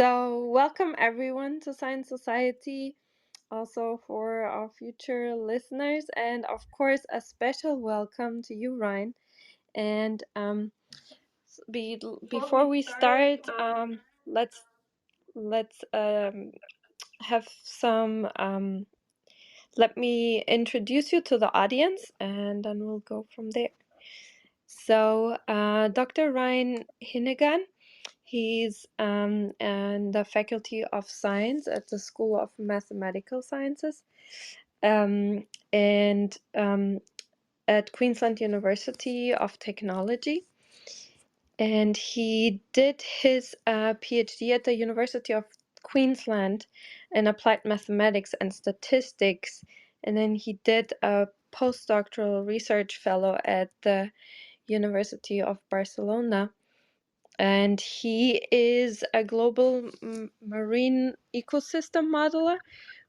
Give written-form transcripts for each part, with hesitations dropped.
So, welcome everyone to Science Society, also for our future listeners, and of course, a special welcome to you, Ryan. And before we start, let's have some. Let me introduce you to the audience, and then we'll go from there. So, Dr. Ryan Heneghan. He's in the Faculty of Science at the School of Mathematical Sciences and at Queensland University of Technology. And he did his PhD at the University of Queensland in Applied Mathematics and Statistics. And then he did a postdoctoral research fellow at the University of Barcelona. And he is a global marine ecosystem modeler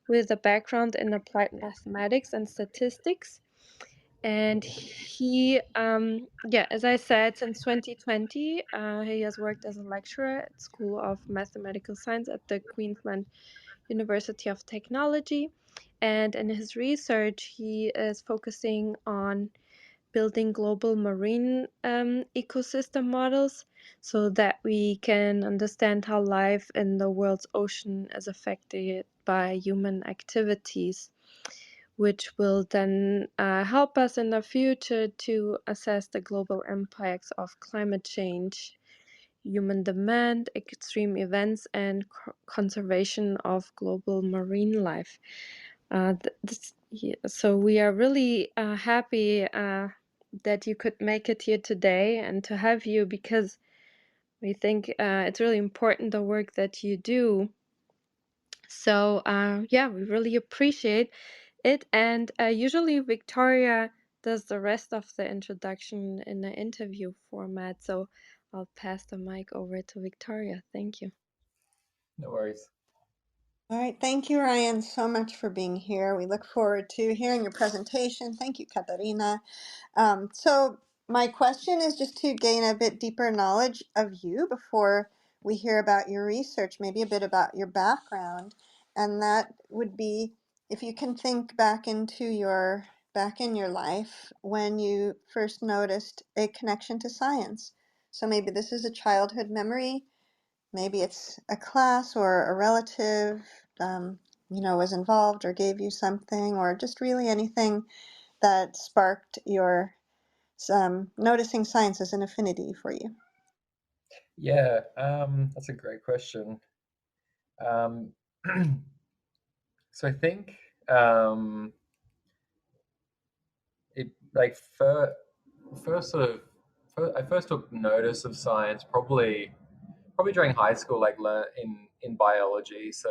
with a background in applied mathematics and statistics. And he, as I said, since 2020, he has worked as a lecturer at School of Mathematical Science at the Queensland University of Technology. And in his research, he is focusing on building global marine ecosystem models so that we can understand how life in the world's ocean is affected by human activities, which will then help us in the future to assess the global impacts of climate change, human demand, extreme events, and conservation of global marine life. So we are really happy that you could make it here today and to have you, because we think it's really important, the work that you do. So we really appreciate it. And usually Victoria does the rest of the introduction in the interview format. So I'll pass the mic over to Victoria. Thank you. No worries. All right, thank you, Ryan, so much for being here. We look forward to hearing your presentation. Thank you, Katarina. So my question is just to gain a bit deeper knowledge of you before we hear about your research, maybe a bit about your background. And that would be if you can think back in your life when you first noticed a connection to science. So maybe this is a childhood memory. Maybe it's a class or a relative, was involved or gave you something, or just really anything that sparked your noticing science as an affinity for you. Yeah, that's a great question. Um, so I think it like first sort of I first took notice of science probably during high school, like learn in biology. So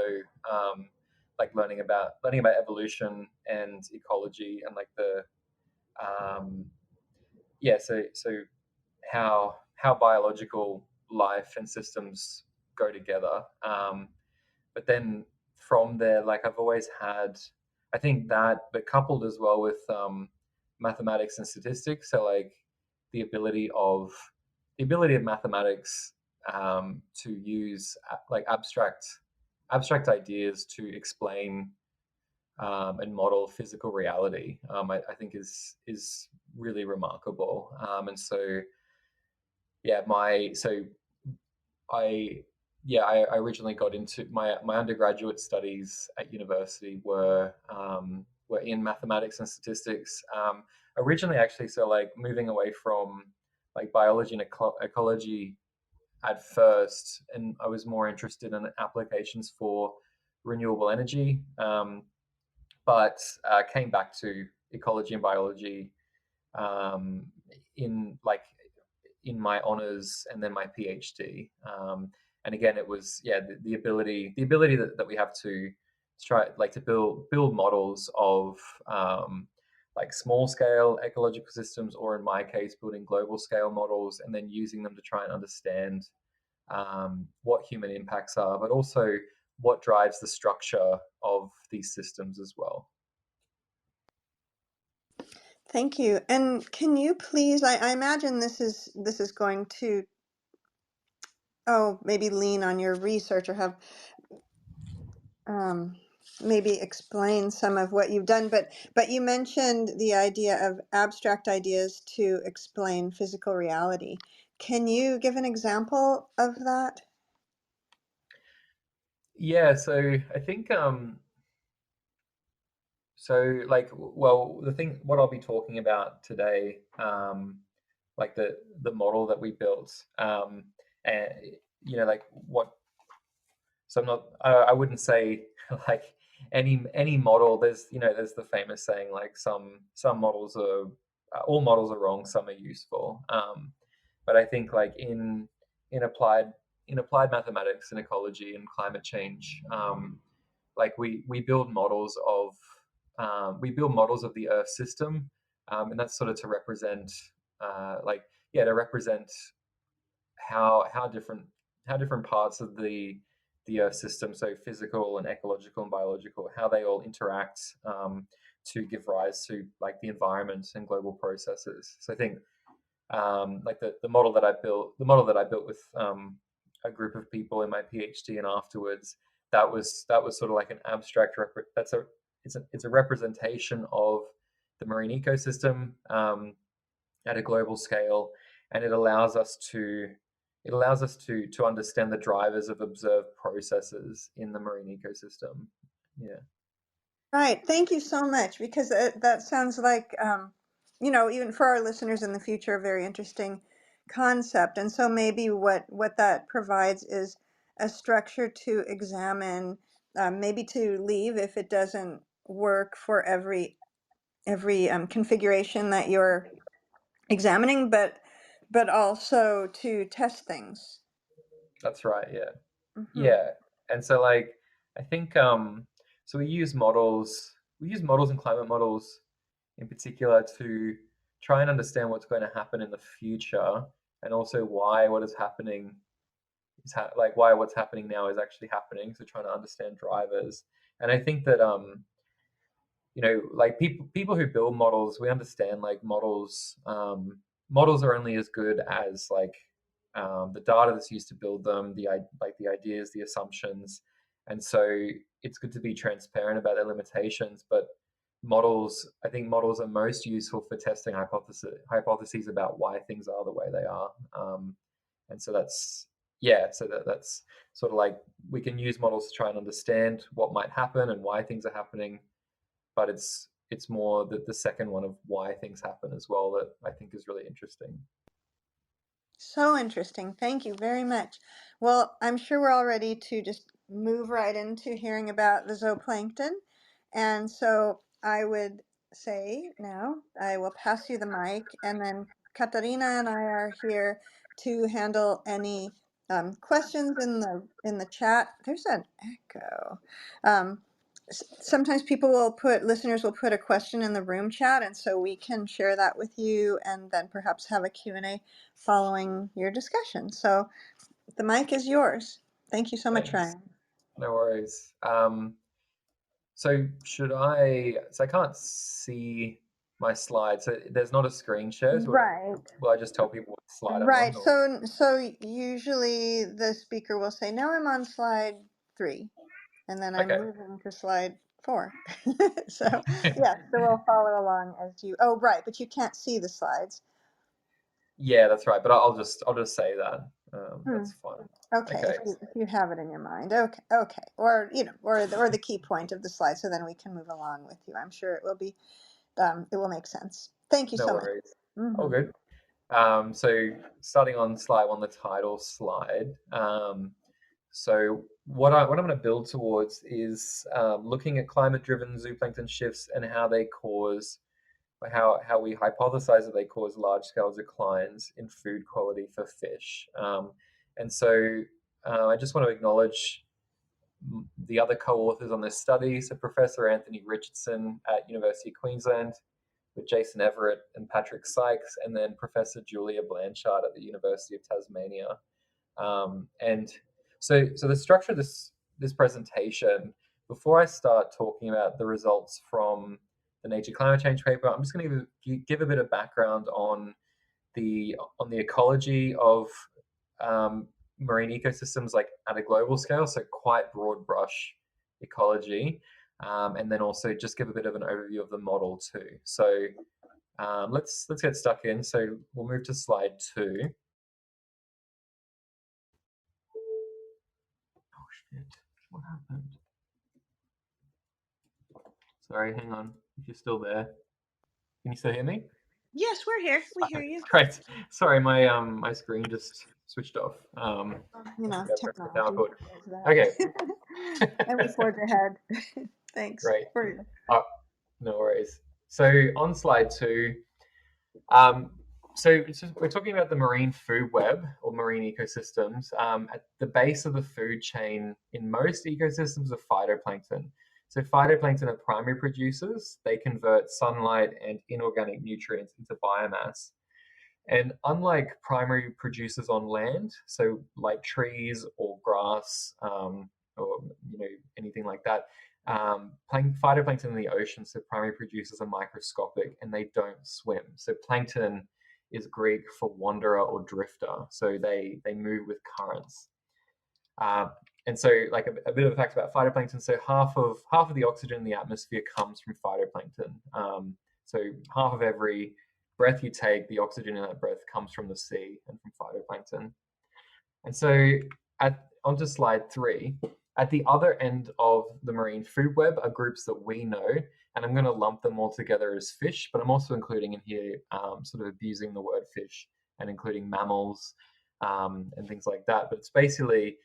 like learning about evolution and ecology and like the um, so how biological life and systems go together. But then from there, like I've always had, I think that, but coupled as well with mathematics and statistics. So like the ability of the ability of mathematics to use like abstract ideas to explain and model physical reality. I think is really remarkable. And so yeah, I I originally got into my undergraduate studies at university were in mathematics and statistics. Originally, actually, so like moving away from like biology and ecology at first, and I was more interested in applications for renewable energy, but came back to ecology and biology um, in like in my honors and then my PhD. And again, it was the ability that we have to try like to build models of like small scale ecological systems, or in my case, building global scale models, and then using them to try and understand what human impacts are, but also what drives the structure of these systems as well. Thank you. And can you please, I imagine this is going to maybe lean on your research or have um, maybe explain some of what you've done. But you mentioned the idea of abstract ideas to explain physical reality. Can you give an example of that? Yeah, so I think so like well the thing what I'll be talking about today, like the model that we built, and like what so I'm not I wouldn't say like any model. There's there's the famous saying like some models are all models are wrong, some are useful. But I think like in applied in applied mathematics and ecology and climate change, like we build models of the Earth system, and that's sort of to represent like yeah to represent how different parts of the Earth system, so physical and ecological and biological, how they all interact, to give rise to like the environment and global processes. So I think like the model that I built with a group of people in my PhD and afterwards, that was sort of like an abstract it's a representation of the marine ecosystem, at a global scale, and it allows us to understand the drivers of observed processes in the marine ecosystem. Yeah, Right. Thank you so much because that sounds like, even for our listeners in the future, a very interesting concept. And so maybe what that provides is a structure to examine, maybe to leave if it doesn't work for every configuration that you're examining, but also to test things. that's right. Yeah. Hmm. Yeah. And so like I think so we use models and climate models in particular to try and understand what's going to happen in the future, and also why what is happening like why what's happening now is actually happening. So trying to understand drivers. And I think that like people who build models, we understand like models are only as good as like the data that's used to build them, like the ideas, the assumptions. And so it's good to be transparent about their limitations, but I think models are most useful for testing hypotheses about why things are the way they are. And so that's sort of like we can use models to try and understand what might happen and why things are happening, but it's more the second one of why things happen as well that I think is really interesting. So interesting. Thank you very much. Well, I'm sure we're all ready to just move right into hearing about the zooplankton. And so I would say now I will pass you the mic, and then Katarina and I are here to handle any questions in the chat. There's an echo. Um, Sometimes listeners will put a question in the room chat, and so we can share that with you and then perhaps have a Q&A following your discussion. So the mic is yours. Thank you so much, Thanks. Ryan. No worries. So I can't see my slide. So there's not a screen share. So Right. will I just tell people what slide I'm on? Right. Or? So usually the speaker will say, now I'm on slide 3, and then I'm Okay. moving to slide 4. So yeah, so we'll follow along as you, oh, right, but you can't see the slides. Yeah, that's right. But I'll just say that. Hmm. That's fine. Okay, Okay. if you have it in your mind. Okay, okay. Or, or the key point of the slide, so then we can move along with you. I'm sure it will make sense. Thank you No so much. worries. All Hmm. good. So starting on slide one, the title slide. So what I'm going to build towards is looking at climate-driven zooplankton shifts and how they cause, how we hypothesize that they cause large-scale declines in food quality for fish. And so I just want to acknowledge the other co-authors on this study. So Professor Anthony Richardson at University of Queensland, with Jason Everett and Patrick Sykes, and then Professor Julia Blanchard at the University of Tasmania. And so the structure of this presentation, before I start talking about the results from the Nature Climate Change paper, I'm just going to give a bit of background on the ecology of marine ecosystems like at a global scale, so quite broad brush ecology, and then also just give a bit of an overview of the model too. So let's get stuck in. So we'll move to slide 2. Oh shit! What happened? Sorry, hang on. If you're still there, can you still hear me? Yes, we're here. We hear you. Great. Sorry, my screen just switched off. You know, technology does that. Okay. And we forge ahead. Thanks. Great. For No worries. So on slide 2, so we're talking about the marine food web or marine ecosystems. At the base of the food chain in most ecosystems are phytoplankton. So phytoplankton are primary producers. They convert sunlight and inorganic nutrients into biomass. And unlike primary producers on land, so like trees or grass, or anything like that, phytoplankton in the ocean, so primary producers are microscopic and they don't swim. So plankton is Greek for wanderer or drifter. So they move with currents. And so, like a bit of a fact about phytoplankton. So half of the oxygen in the atmosphere comes from phytoplankton. So half of every breath you take, the oxygen in that breath comes from the sea and from phytoplankton. And so, onto slide 3. At the other end of the marine food web are groups that we know, and I'm going to lump them all together as fish, but I'm also including in here sort of abusing the word fish and including mammals and things like that. But it's basically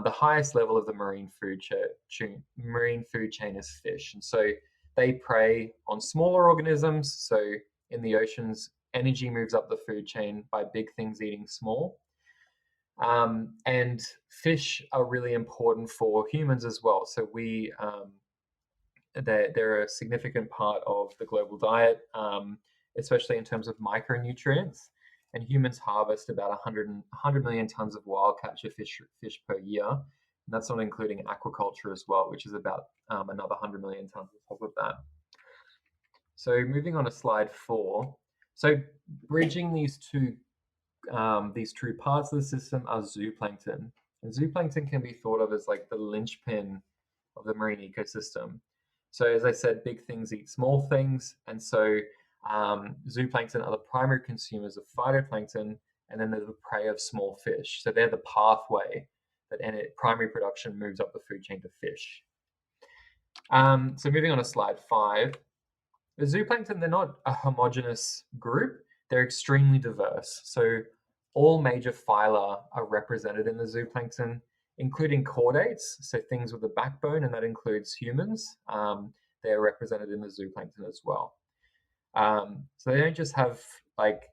the highest level of the marine food chain is fish, and so they prey on smaller organisms. So in the oceans, energy moves up the food chain by big things eating small. And fish are really important for humans as well. So they're a significant part of the global diet, especially in terms of micronutrients. And humans harvest about 100 million tons of wild capture fish per year. And that's not including aquaculture as well, which is about another 100 million tons on top of that. So moving on to slide 4. So bridging these two parts of the system are zooplankton. And zooplankton can be thought of as like the linchpin of the marine ecosystem. So as I said, big things eat small things. And so zooplankton are the primary consumers of phytoplankton, and then they're the prey of small fish. So they're the pathway that primary production moves up the food chain to fish. So moving on to slide 5. The zooplankton, they're not a homogeneous group. They're extremely diverse. So all major phyla are represented in the zooplankton, including chordates, so things with a backbone, and that includes humans. They're represented in the zooplankton as well. So they don't just have like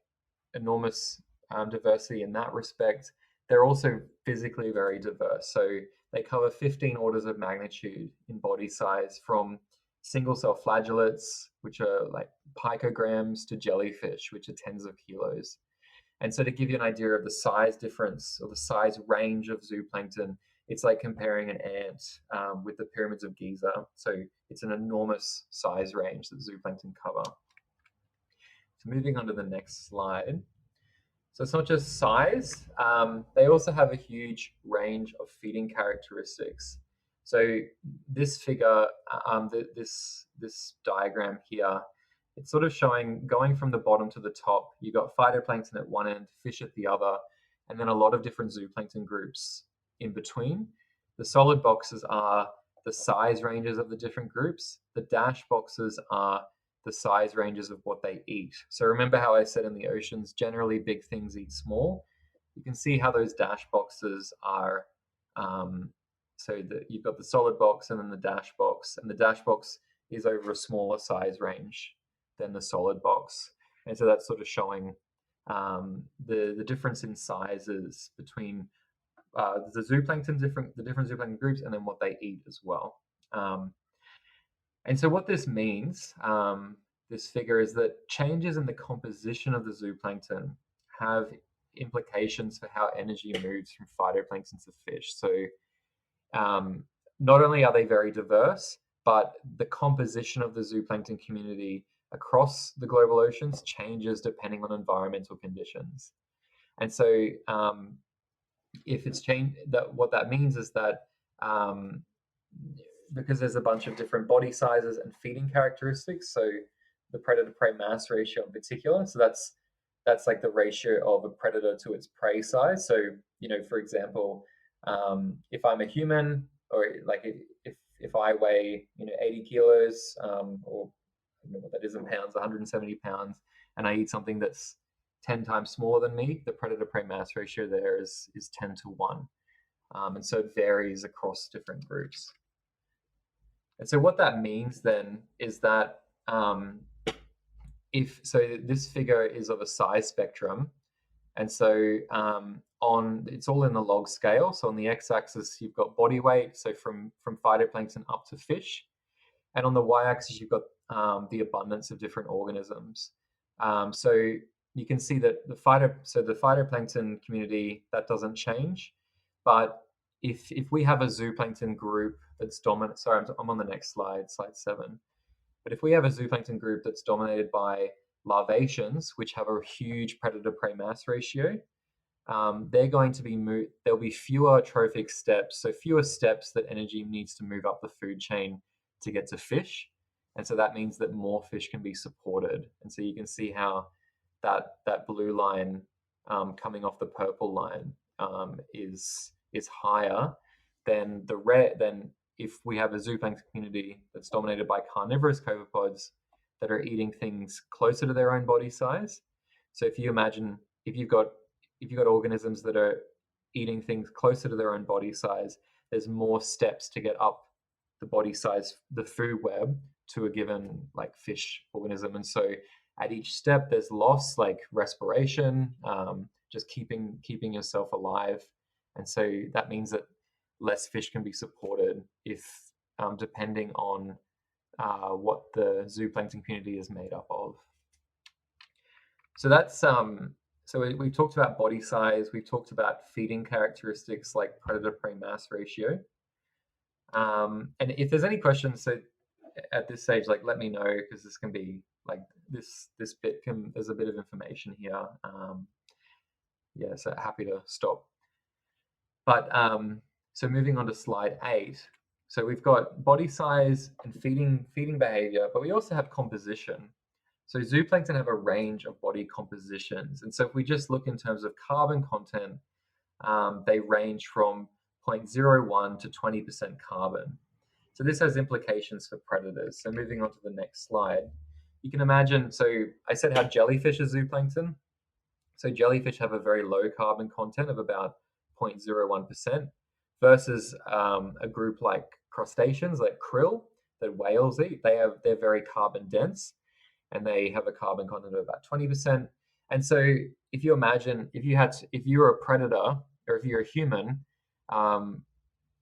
enormous diversity in that respect. They're also physically very diverse. So they cover 15 orders of magnitude in body size, from single-cell flagellates, which are like picograms, to jellyfish, which are tens of kilos. And so to give you an idea of the size difference or the size range of zooplankton, it's like comparing an ant with the pyramids of Giza. So it's an enormous size range that zooplankton cover. So moving on to the next slide. So it's not just size, they also have a huge range of feeding characteristics. So this figure, this diagram here, it's sort of showing going from the bottom to the top. You've got phytoplankton at one end, fish at the other, and then a lot of different zooplankton groups in between. The solid boxes are the size ranges of the different groups. The dash boxes are the size ranges of what they eat. So remember how I said in the oceans, generally big things eat small. You can see how those dash boxes are. So that you've got the solid box and then the dash box, and the dash box is over a smaller size range than the solid box. And so that's sort of showing the difference in sizes between the different zooplankton groups, and then what they eat as well. And so what this means, this figure, is that changes in the composition of the zooplankton have implications for how energy moves from phytoplankton to fish. So not only are they very diverse, but the composition of the zooplankton community across the global oceans changes depending on environmental conditions. And so if it's changed, that what that means is that um, because there's a bunch of different body sizes and feeding characteristics, so the predator-prey mass ratio in particular, so that's like the ratio of a predator to its prey size. So, for example, if I'm a human, or like if I weigh 80 kilos, or I don't know what that is in pounds, 170 pounds, and I eat something that's 10 times smaller than me, the predator-prey mass ratio there is 10 to 1. And so it varies across different groups. And so what that means then is that this figure is of a size spectrum, and so it's all in the log scale. So on the x-axis you've got body weight, so from phytoplankton up to fish, and on the y-axis you've got the abundance of different organisms. So you can see that the phytoplankton community, that doesn't change, but if we have a zooplankton group that's dominant, sorry, I'm on the next slide 7. But if we have a zooplankton group that's dominated by larvaceans, which have a huge predator-prey mass ratio, they're going to be there'll be fewer trophic steps, so fewer steps that energy needs to move up the food chain to get to fish, and so that means that more fish can be supported. And so you can see how that blue line coming off the purple line is higher than than if we have a zooplankton community that's dominated by carnivorous copepods that are eating things closer to their own body size. So if you imagine if you've got organisms that are eating things closer to their own body size, there's more steps to get up the body size, the food web, to a given like fish organism. And so at each step there's loss, like respiration, just keeping yourself alive. And so that means that less fish can be supported if depending on what the zooplankton community is made up of. So that's so we've talked about body size, we've talked about feeding characteristics like predator-prey mass ratio. And if there's any questions, so at this stage, like let me know, because this can be like this bit can, there's a bit of information here. Yeah, so happy to stop. But so moving on to slide 8. So we've got body size and feeding behavior, but we also have composition. So zooplankton have a range of body compositions. And so if we just look in terms of carbon content, they range from 0.01 to 20% carbon. So this has implications for predators. So moving on to the next slide, you can imagine, so I said how jellyfish are zooplankton. So jellyfish have a very low carbon content of about 0.01% versus a group like crustaceans, like krill, that whales eat. They're very carbon dense, and they have a carbon content of about 20%. And so if you imagine, if you were a predator, or if you're a human,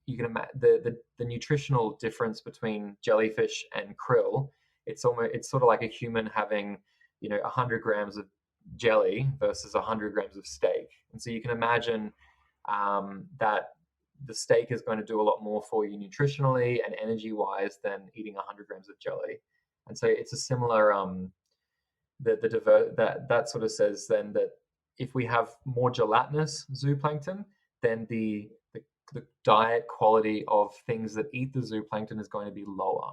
you can imagine the nutritional difference between jellyfish and krill. It's sort of like a human having 100 grams of jelly versus 100 grams of steak. And so you can imagine that the steak is going to do a lot more for you nutritionally and energy wise than eating 100 grams of jelly. And so it's a similar that sort of says then that if we have more gelatinous zooplankton, then the diet quality of things that eat the zooplankton is going to be lower.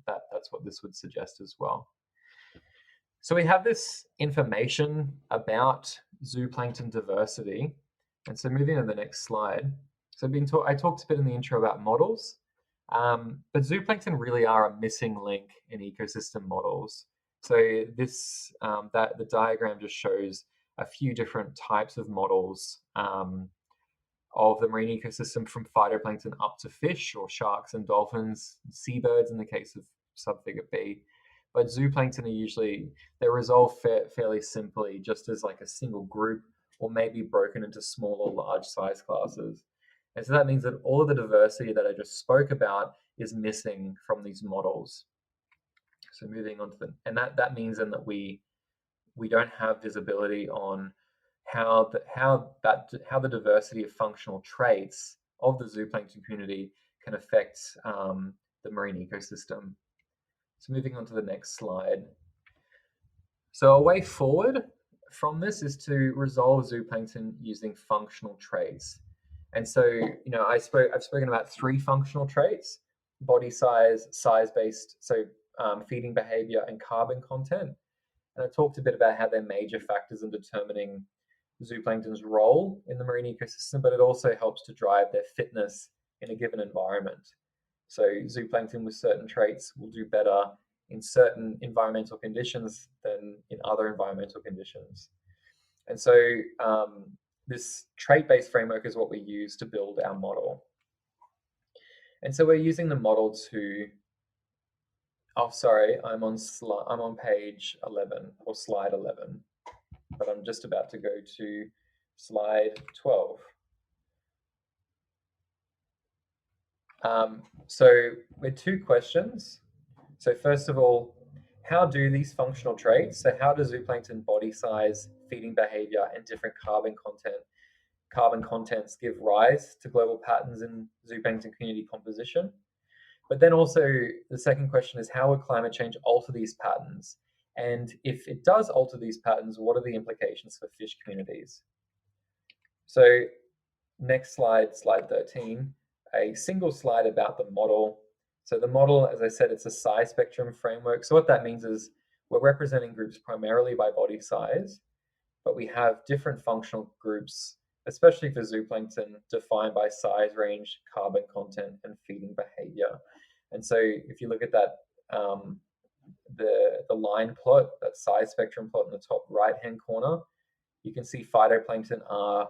That's what this would suggest as well. So we have this information about zooplankton diversity. And so moving on to the next slide. So I talked a bit in the intro about models, but zooplankton really are a missing link in ecosystem models. So this the diagram just shows a few different types of models of the marine ecosystem, from phytoplankton up to fish or sharks and dolphins, seabirds in the case of subfigure B. But zooplankton are usually, they're resolved fairly simply, just as like a single group, or maybe broken into small or large size classes. And so that means that all of the diversity that I just spoke about is missing from these models. So moving on to and that means then that we don't have visibility on how the diversity of functional traits of the zooplankton community can affect the marine ecosystem. So moving on to the next slide. So a way forward from this is to resolve zooplankton using functional traits. And so, I've spoken about 3 functional traits: body size, size-based, so feeding behavior, and carbon content. And I talked a bit about how they're major factors in determining zooplankton's role in the marine ecosystem, but it also helps to drive their fitness in a given environment. So zooplankton with certain traits will do better in certain environmental conditions than in other environmental conditions. And so this trait-based framework is what we use to build our model. And so we're using the model to, oh, sorry, I'm on page 11 or slide 11, but I'm just about to go to slide 12. So with 2 questions. So first of all, how do these functional traits, so how does zooplankton body size, feeding behavior, and different carbon contents give rise to global patterns in zooplankton community composition? But then also the second question is, how would climate change alter these patterns? And if it does alter these patterns, what are the implications for fish communities? So next slide, slide 13, a single slide about the model. So the model, as I said, it's a size spectrum framework. So what that means is we're representing groups primarily by body size, but we have different functional groups, especially for zooplankton, defined by size range, carbon content, and feeding behavior. And so if you look at that, the line plot, that size spectrum plot in the top right-hand corner, you can see phytoplankton are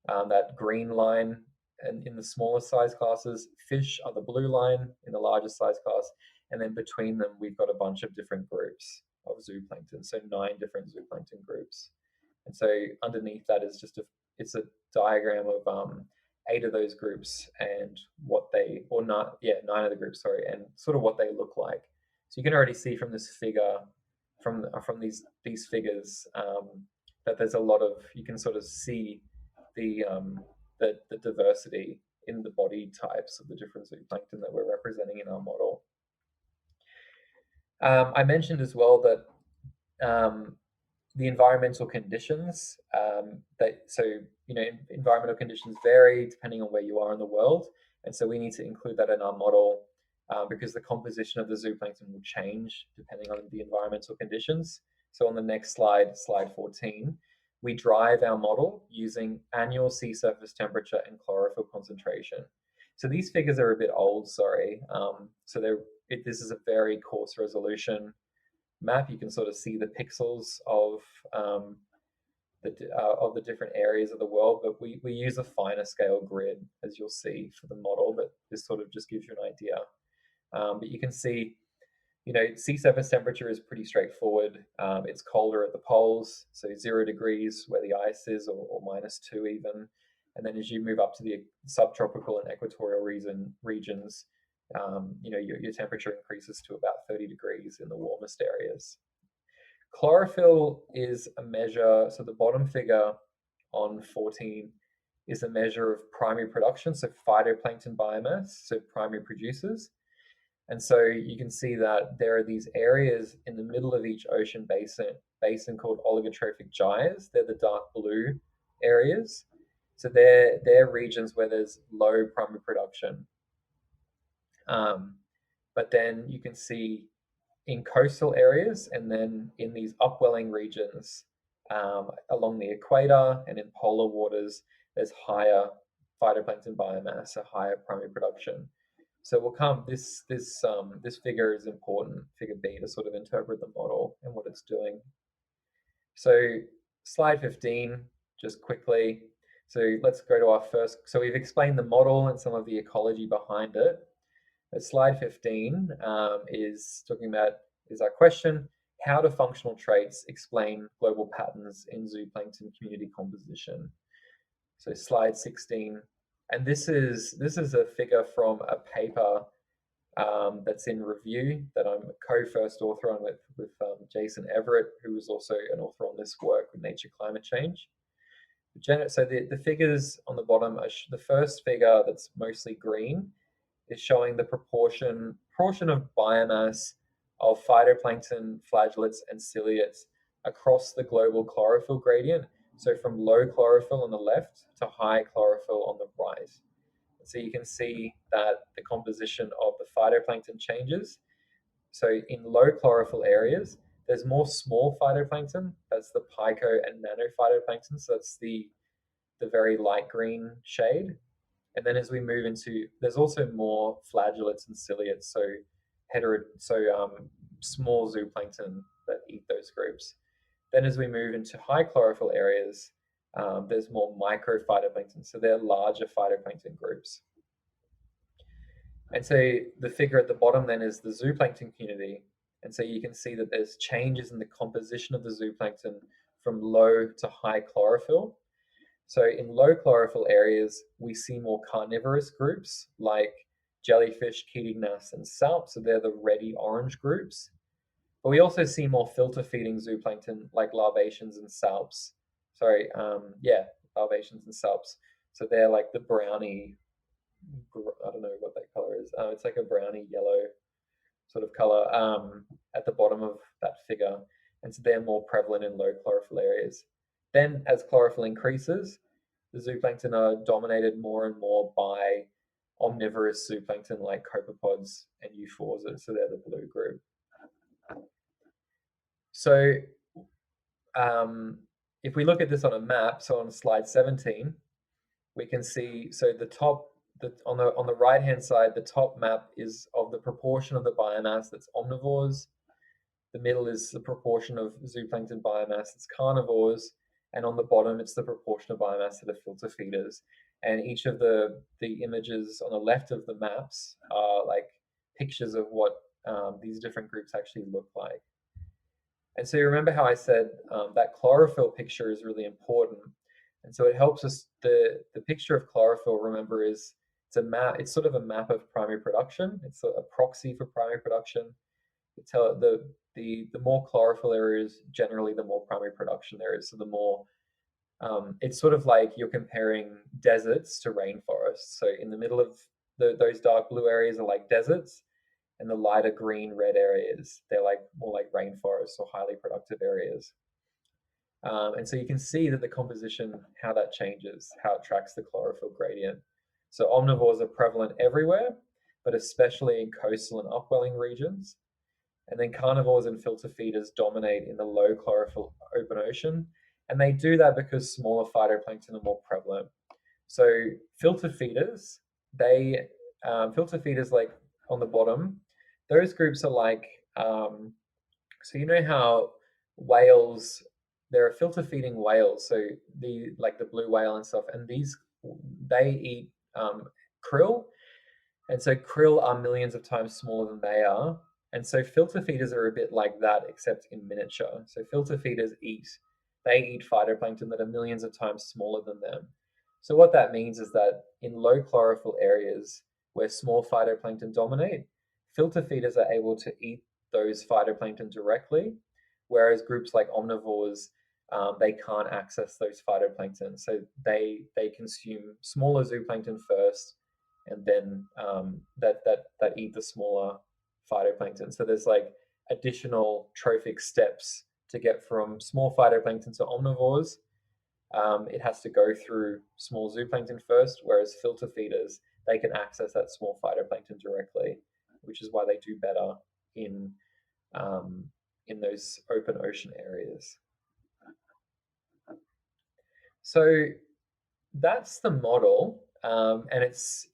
that green line, and in the smaller size classes, fish are the blue line in the larger size class, and then between them we've got a bunch of different groups of zooplankton, so 9 different zooplankton groups. And so underneath that is just it's a diagram of 8 of those groups and what they, or not, yeah, 9 of the groups, sorry, and sort of what they look like. So you can already see from this figure, from these figures, that there's a lot of, you can sort of see the diversity in the body types of the different zooplankton that we're representing in our model. I mentioned as well that the environmental conditions, environmental conditions vary depending on where you are in the world, and so we need to include that in our model because the composition of the zooplankton will change depending on the environmental conditions. So on the next slide, slide 14, we drive our model using annual sea surface temperature and chlorophyll concentration. So these figures are a bit old, sorry. This is a very coarse resolution map. You can sort of see the pixels of the different areas of the world, but we use a finer scale grid, as you'll see, for the model, but this sort of just gives you an idea. But you can see, sea surface temperature is pretty straightforward. It's colder at the poles, so 0 degrees where the ice is, or -2 even. And then as you move up to the subtropical and equatorial regions, your temperature increases to about 30 degrees in the warmest areas. Chlorophyll is a measure, so the bottom figure on 14 is a measure of primary production, so phytoplankton biomass, so primary producers. And so you can see that there are these areas in the middle of each ocean basin called oligotrophic gyres. They're the dark blue areas. So they're regions where there's low primary production. But then you can see in coastal areas and then in these upwelling regions along the equator and in polar waters, there's higher phytoplankton biomass, a higher primary production. So this figure is important, figure B, to sort of interpret the model and what it's doing. So slide 15, just quickly. So let's go to our first, so we've explained the model and some of the ecology behind it. But slide 15 is our question: how do functional traits explain global patterns in zooplankton community composition? So slide 16, and this is a figure from a paper that's in review that I'm co-first author on with Jason Everett, who was also an author on this work with Nature Climate Change. So the figures on the bottom are the first figure that's mostly green is showing the proportion of biomass of phytoplankton, flagellates, and ciliates across the global chlorophyll gradient. So from low chlorophyll on the left to high chlorophyll on the right. So you can see that the composition of the phytoplankton changes. So in low chlorophyll areas, there's more small phytoplankton. That's the pico and nanophytoplankton. So that's the very light green shade. And then as we move into, there's also more flagellates and ciliates, so small zooplankton that eat those groups. Then as we move into high chlorophyll areas, there's more microphytoplankton, so they're larger phytoplankton groups. And so the figure at the bottom then is the zooplankton community. And so you can see that there's changes in the composition of the zooplankton from low to high chlorophyll. So in low chlorophyll areas, we see more carnivorous groups like jellyfish, chaetognaths, and salp. So they're the reddy orange groups. But we also see more filter feeding zooplankton like larvaceans and salps. Larvaceans and salps. So they're like the brownie, I don't know what that color is. It's like a brownie yellow sort of color at the bottom of that figure. And so they're more prevalent in low chlorophyll areas. Then as chlorophyll increases, the zooplankton are dominated more and more by omnivorous zooplankton like copepods and euphausiids. So they're the blue group. So if we look at this on a map, so on slide 17, we can see, so on the right hand side, the top map is of the proportion of the biomass that's omnivores. The middle is the proportion of zooplankton biomass that's carnivores, and on the bottom it's the proportion of biomass that are filter feeders. And each of the images on the left of the maps are like pictures of what these different groups actually look like. And so you remember how I said that chlorophyll picture is really important. And so it helps us, the picture of chlorophyll, remember, is it's a map, it's sort of a map of primary production. It's a proxy for primary production. The more chlorophyll there is, generally the more primary production there is. So the more, it's sort of like you're comparing deserts to rainforests. So in the middle of those dark blue areas are like deserts, and the lighter green red areas, they're like more like rainforests or highly productive areas. And so you can see that the composition, how that changes, how it tracks the chlorophyll gradient. So omnivores are prevalent everywhere, but especially in coastal and upwelling regions. And then carnivores and filter feeders dominate in the low chlorophyll open ocean. And they do that because smaller phytoplankton are more prevalent. So filter feeders, filter feeders like on the bottom, those groups are like, so you know how whales, there are filter feeding whales, so like the blue whale and stuff, and they eat krill, and so krill are millions of times smaller than they are, and so filter feeders are a bit like that, except in miniature. So filter feeders eat phytoplankton that are millions of times smaller than them. So what that means is that in low chlorophyll areas where small phytoplankton dominate, filter feeders are able to eat those phytoplankton directly, whereas groups like omnivores, they can't access those phytoplankton. So they consume smaller zooplankton first, and then that eat the smaller phytoplankton. So there's like additional trophic steps to get from small phytoplankton to omnivores. It has to go through small zooplankton first, whereas filter feeders, they can access that small phytoplankton directly, which is why they do better in those open ocean areas. So that's the model, and that's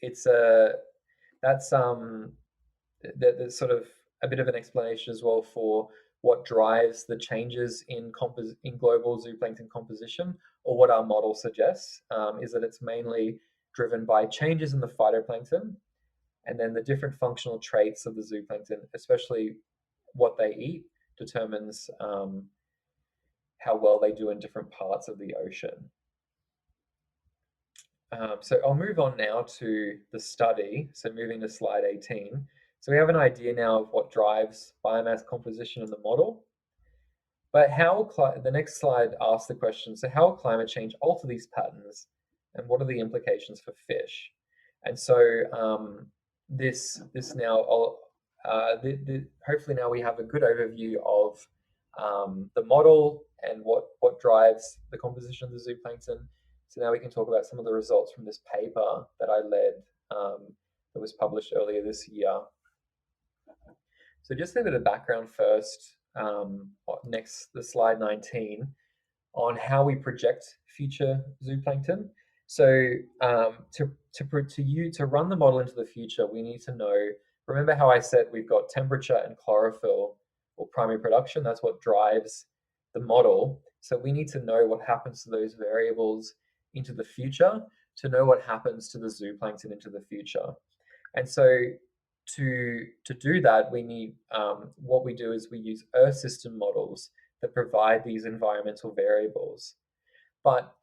there's sort of a bit of an explanation as well for what drives the changes in global zooplankton composition, or what our model suggests is that it's mainly driven by changes in the phytoplankton, and then the different functional traits of the zooplankton, especially what they eat, determines how well they do in different parts of the ocean. So I'll move on now to the study. So moving to slide 18. So we have an idea now of what drives biomass composition in the model. But the next slide asks the question, so how will climate change alter these patterns, and what are the implications for fish? And so this now, hopefully now we have a good overview of the model and what drives the composition of the zooplankton. So now we can talk about some of the results from this paper that I led that was published earlier this year. So just a bit of background first. Next, the slide 19 on how we project future zooplankton. So to run the model into the future, we need to know. Remember how I said we've got temperature and chlorophyll or primary production. That's what drives the model. So we need to know what happens to those variables into the future to know what happens to the zooplankton into the future. And so to do that, we need what we do is we use Earth system models that provide these environmental variables. But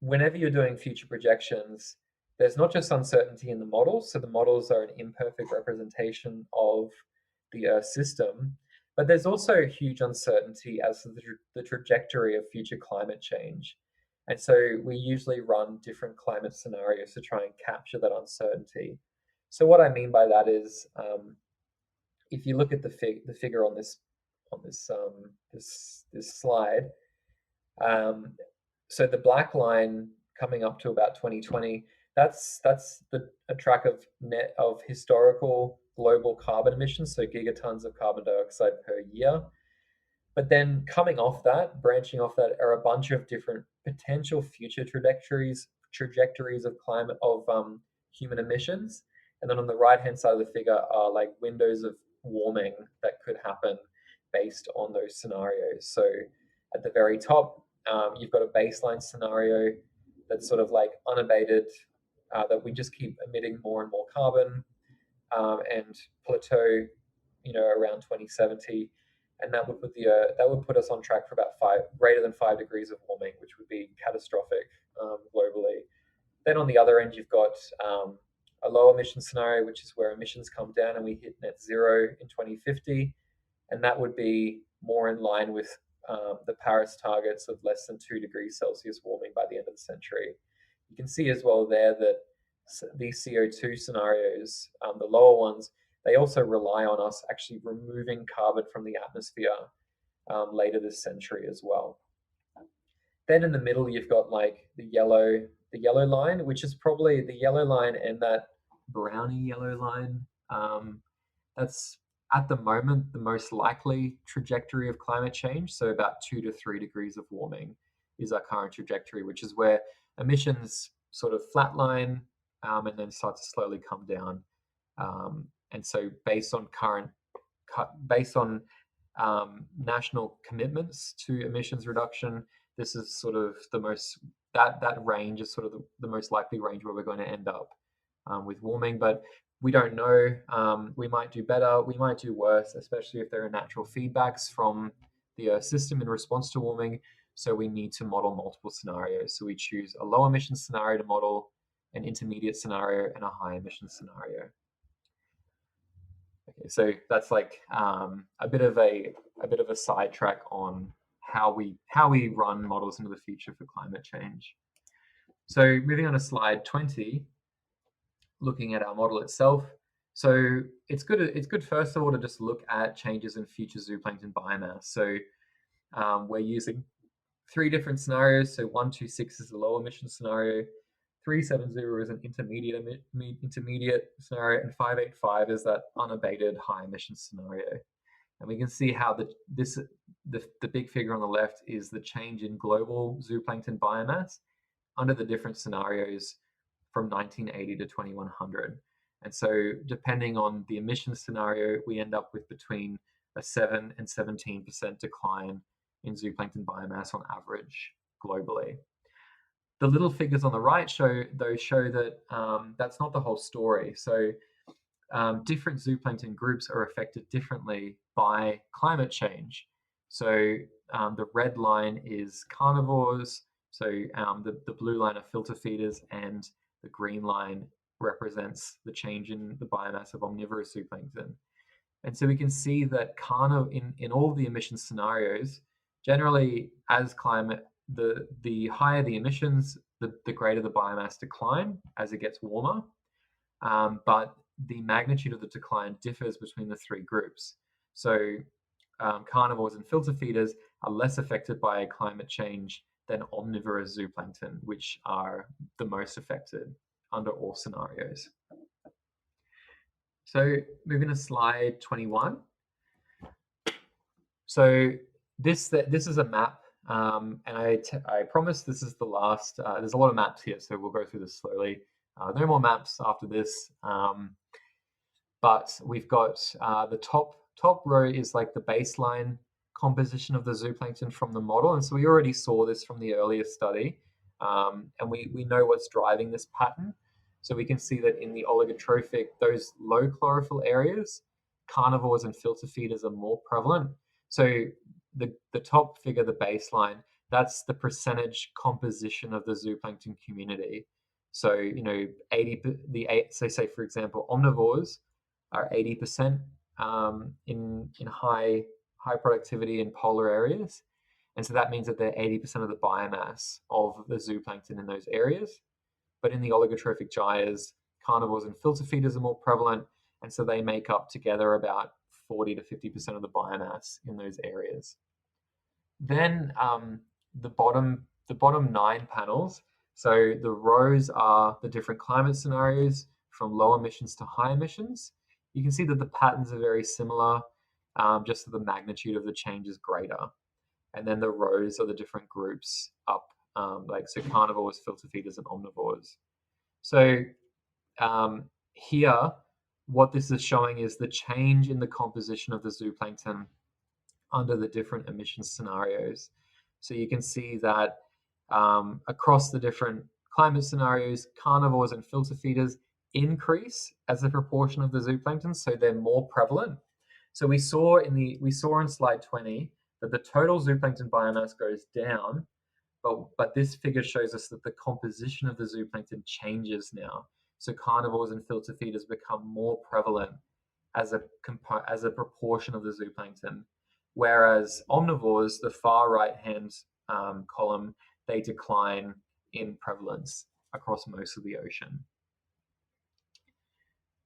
whenever you're doing future projections, there's not just uncertainty in the models. So the models are an imperfect representation of the Earth system, but there's also huge uncertainty as to the trajectory of future climate change. And so we usually run different climate scenarios to try and capture that uncertainty. So what I mean by that is, if you look at the figure on this slide, so the black line coming up to about 2020, that's a track of historical global carbon emissions, so gigatons of carbon dioxide per year. But then coming off that, branching off that, are a bunch of different potential future trajectories of climate of human emissions. And then on the right-hand side of the figure are like windows of warming that could happen based on those scenarios. So at the very top, you've got a baseline scenario that's sort of like unabated, that we just keep emitting more and more carbon, and plateau, around 2070, and that would put us on track for about greater than 5 degrees of warming, which would be catastrophic globally. Then on the other end, you've got a low emission scenario, which is where emissions come down and we hit net zero in 2050, and that would be more in line with the Paris targets of less than 2 degrees Celsius warming by the end of the century. You can see as well there that these CO2 scenarios, the lower ones, they also rely on us actually removing carbon from the atmosphere later this century as well. Then in the middle, you've got like the yellow line, which is probably the yellow line, and that browny yellow line. That's at the moment the most likely trajectory of climate change. So about 2 to 3 degrees of warming is our current trajectory, which is where emissions sort of flatline and then start to slowly come down. And so based on national commitments to emissions reduction, this is sort of the most, that range is sort of the most likely range where we're going to end up with warming. But we don't know. We might do better, we might do worse, especially if there are natural feedbacks from the Earth system in response to warming. So we need to model multiple scenarios. So we choose a low emission scenario to model, an intermediate scenario, and a high emission scenario. Okay, so that's like a bit of a sidetrack on how we run models into the future for climate change. So moving on to slide 20, looking at our model itself. So it's good first of all to just look at changes in future zooplankton biomass. So we're using 3 different scenarios. So 126 is the low emission scenario, 370 is an intermediate scenario, and 585 is that unabated high emission scenario. And we can see how the big figure on the left is the change in global zooplankton biomass under the different scenarios from 1980 to 2100. And so depending on the emission scenario, we end up with between a 7 and 17% decline in zooplankton biomass on average globally. The little figures on the right show that that's not the whole story. So different zooplankton groups are affected differently by climate change. So the red line is carnivores, so the blue line are filter feeders, and the green line represents the change in the biomass of omnivorous zooplankton. And so we can see that in all the emission scenarios, generally as climate, the higher the emissions, the greater the biomass decline as it gets warmer. But the magnitude of the decline differs between the 3 groups. So carnivores and filter feeders are less affected by climate change than omnivorous zooplankton, which are the most affected under all scenarios. So moving to slide 21. So this is a map, and I promise this is the last. There's a lot of maps here, so we'll go through this slowly. No more maps after this, but we've got the top row is like the baseline composition of the zooplankton from the model, and so we already saw this from the earlier study, and we know what's driving this pattern. So we can see that in the oligotrophic, those low chlorophyll areas, carnivores and filter feeders are more prevalent. So the top figure, the baseline, that's the percentage composition of the zooplankton community. So 80 so say for example omnivores are 80% in high productivity in polar areas, and so that means that they're 80% of the biomass of the zooplankton in those areas. But in the oligotrophic gyres, carnivores and filter feeders are more prevalent, and so they make up together about 40 to 50% of the biomass in those areas. Then the bottom 9 panels, so the rows are the different climate scenarios from low emissions to high emissions. You can see that the patterns are very similar, just that the magnitude of the change is greater. And then the rows are the different groups up, so carnivores, filter feeders, and omnivores. So here, what this is showing is the change in the composition of the zooplankton under the different emission scenarios. So you can see that across the different climate scenarios, carnivores and filter feeders increase as a proportion of the zooplankton, so they're more prevalent. So we saw in slide 20 that the total zooplankton biomass goes down, but this figure shows us that the composition of the zooplankton changes now. So carnivores and filter feeders become more prevalent as a proportion of the zooplankton, whereas omnivores, the far right-hand column, they decline in prevalence across most of the ocean.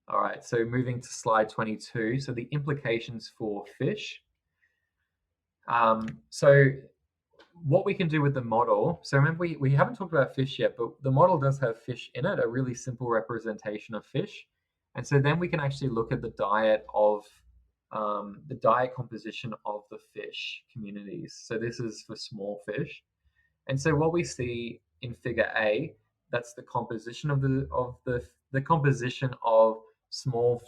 All right, so moving to slide 22. So the implications for fish. So what we can do with the model, so remember we haven't talked about fish yet, but the model does have fish in it, a really simple representation of fish. And so then we can actually look at the diet composition of the fish communities. So this is for small fish. And so what we see in figure A, that's the composition of the composition of small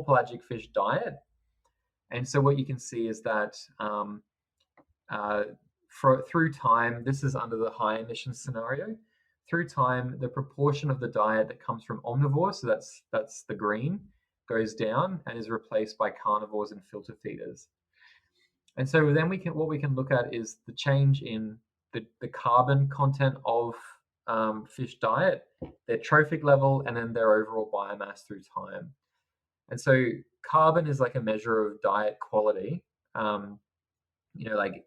pelagic fish diet. And so what you can see is that through time, this is under the high emission scenario. Through time, the proportion of the diet that comes from omnivores, so that's the green, goes down and is replaced by carnivores and filter feeders. And so then what we can look at is the change in the carbon content of fish diet, their trophic level, and then their overall biomass through time. And so carbon is like a measure of diet quality. Like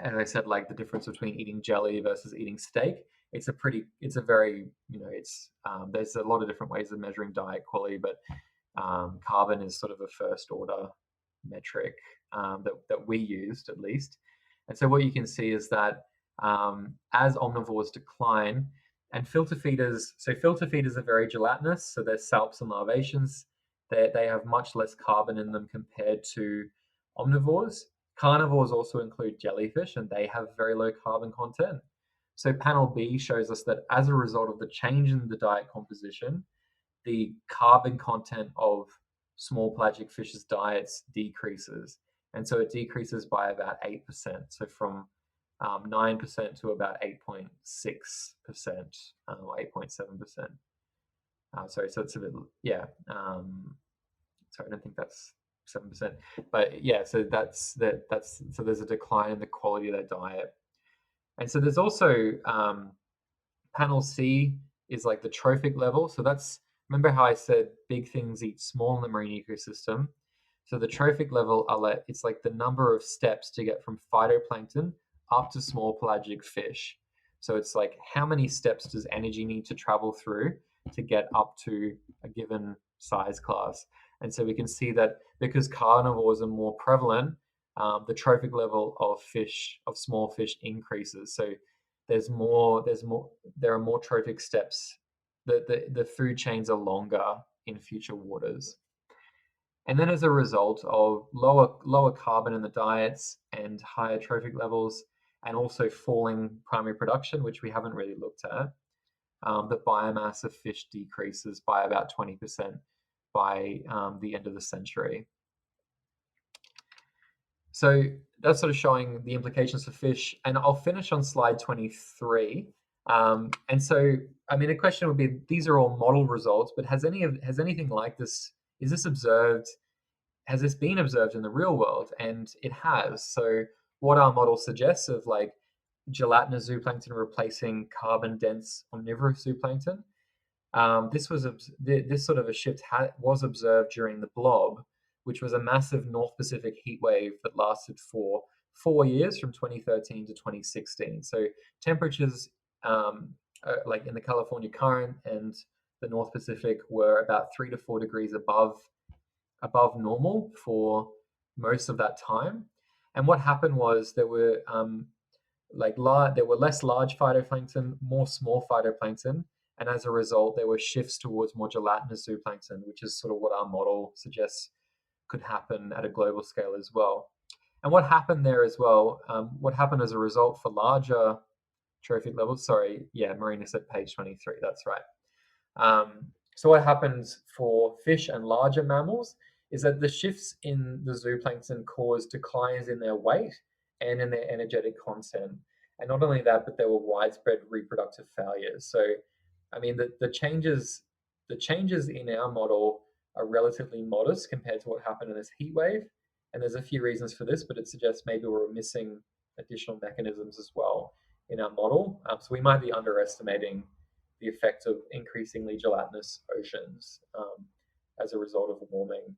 as I said, like the difference between eating jelly versus eating steak. There's a lot of different ways of measuring diet quality, but carbon is sort of a first order metric that we used at least. And so what you can see is that as omnivores decline and filter feeders are very gelatinous, so they're salps and larvaceans. They have much less carbon in them compared to omnivores. Carnivores also include jellyfish, and they have very low carbon content. So panel B shows us that as a result of the change in the diet composition, the carbon content of small pelagic fish's diets decreases. And so it decreases by about 8%. So from 9% to about 8.6% or 8.7%. Sorry, so it's a bit, yeah. Sorry, I don't think that's 7%, but yeah, so so there's a decline in the quality of their diet. And so there's also panel C is like the trophic level. So remember how I said big things eat small in the marine ecosystem. So the trophic level, it's like the number of steps to get from phytoplankton up to small pelagic fish. So it's like how many steps does energy need to travel through to get up to a given size class. And so we can see that because carnivores are more prevalent, the trophic level of fish, of small fish, increases. So there are more trophic steps. The food chains are longer in future waters. And then as a result of lower carbon in the diets and higher trophic levels, and also falling primary production, which we haven't really looked at, the biomass of fish decreases by about 20% by the end of the century. So that's sort of showing the implications for fish. And I'll finish on slide 23. And so, I mean, the question would be, these are all model results, but has anything like this, is this observed, has this been observed in the real world? And it has. So what our model suggests of like gelatinous zooplankton replacing carbon-dense omnivorous zooplankton, this sort of a shift was observed during the blob, which was a massive North Pacific heat wave that lasted for 4 years from 2013 to 2016. So temperatures like in the California Current and the North Pacific were about 3 to 4 degrees above normal for most of that time. And what happened was there were less large phytoplankton, more small phytoplankton, and as a result, there were shifts towards more gelatinous zooplankton, which is sort of what our model suggests could happen at a global scale as well. And what happened there as well, what happened as a result for larger trophic levels, Marina said page 23, that's right. So what happens for fish and larger mammals is that the shifts in the zooplankton cause declines in their weight and in their energetic content. And not only that, but there were widespread reproductive failures. So, I mean, the changes in our model are relatively modest compared to what happened in this heat wave. And there's a few reasons for this, but it suggests maybe we're missing additional mechanisms as well in our model. So we might be underestimating the effect of increasingly gelatinous oceans as a result of warming.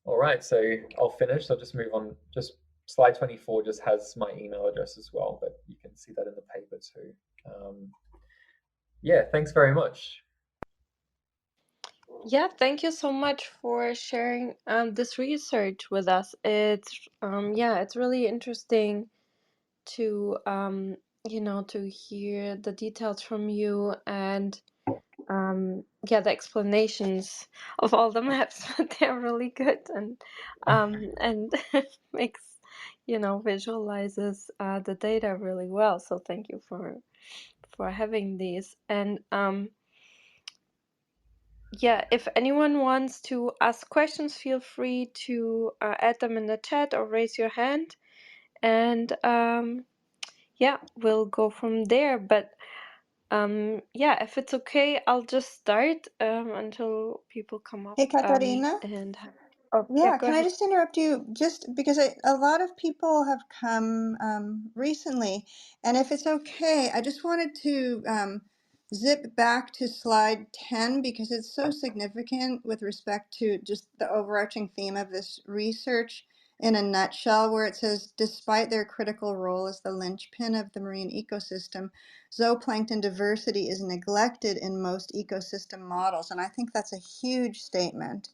All right, so I'll finish. I'll just move on. Just slide 24 just has my email address as well, but you can see that in the paper too. Yeah, thanks very much. Yeah, thank you so much for sharing this research with us. It's it's really interesting to to hear the details from you and the explanations of all the maps. They're really good and makes visualizes the data really well. So thank you for having these. And if anyone wants to ask questions, feel free to add them in the chat or raise your hand, and we'll go from there. But if it's okay, I'll just start until people come up. Hey, Katarina. Yeah, Go can I ahead. just interrupt you just because a lot of people have come recently, and if it's okay, I just wanted to zip back to slide 10 because it's so significant with respect to just the overarching theme of this research in a nutshell, where it says, despite their critical role as the linchpin of the marine ecosystem, zooplankton diversity is neglected in most ecosystem models. And I think that's a huge statement.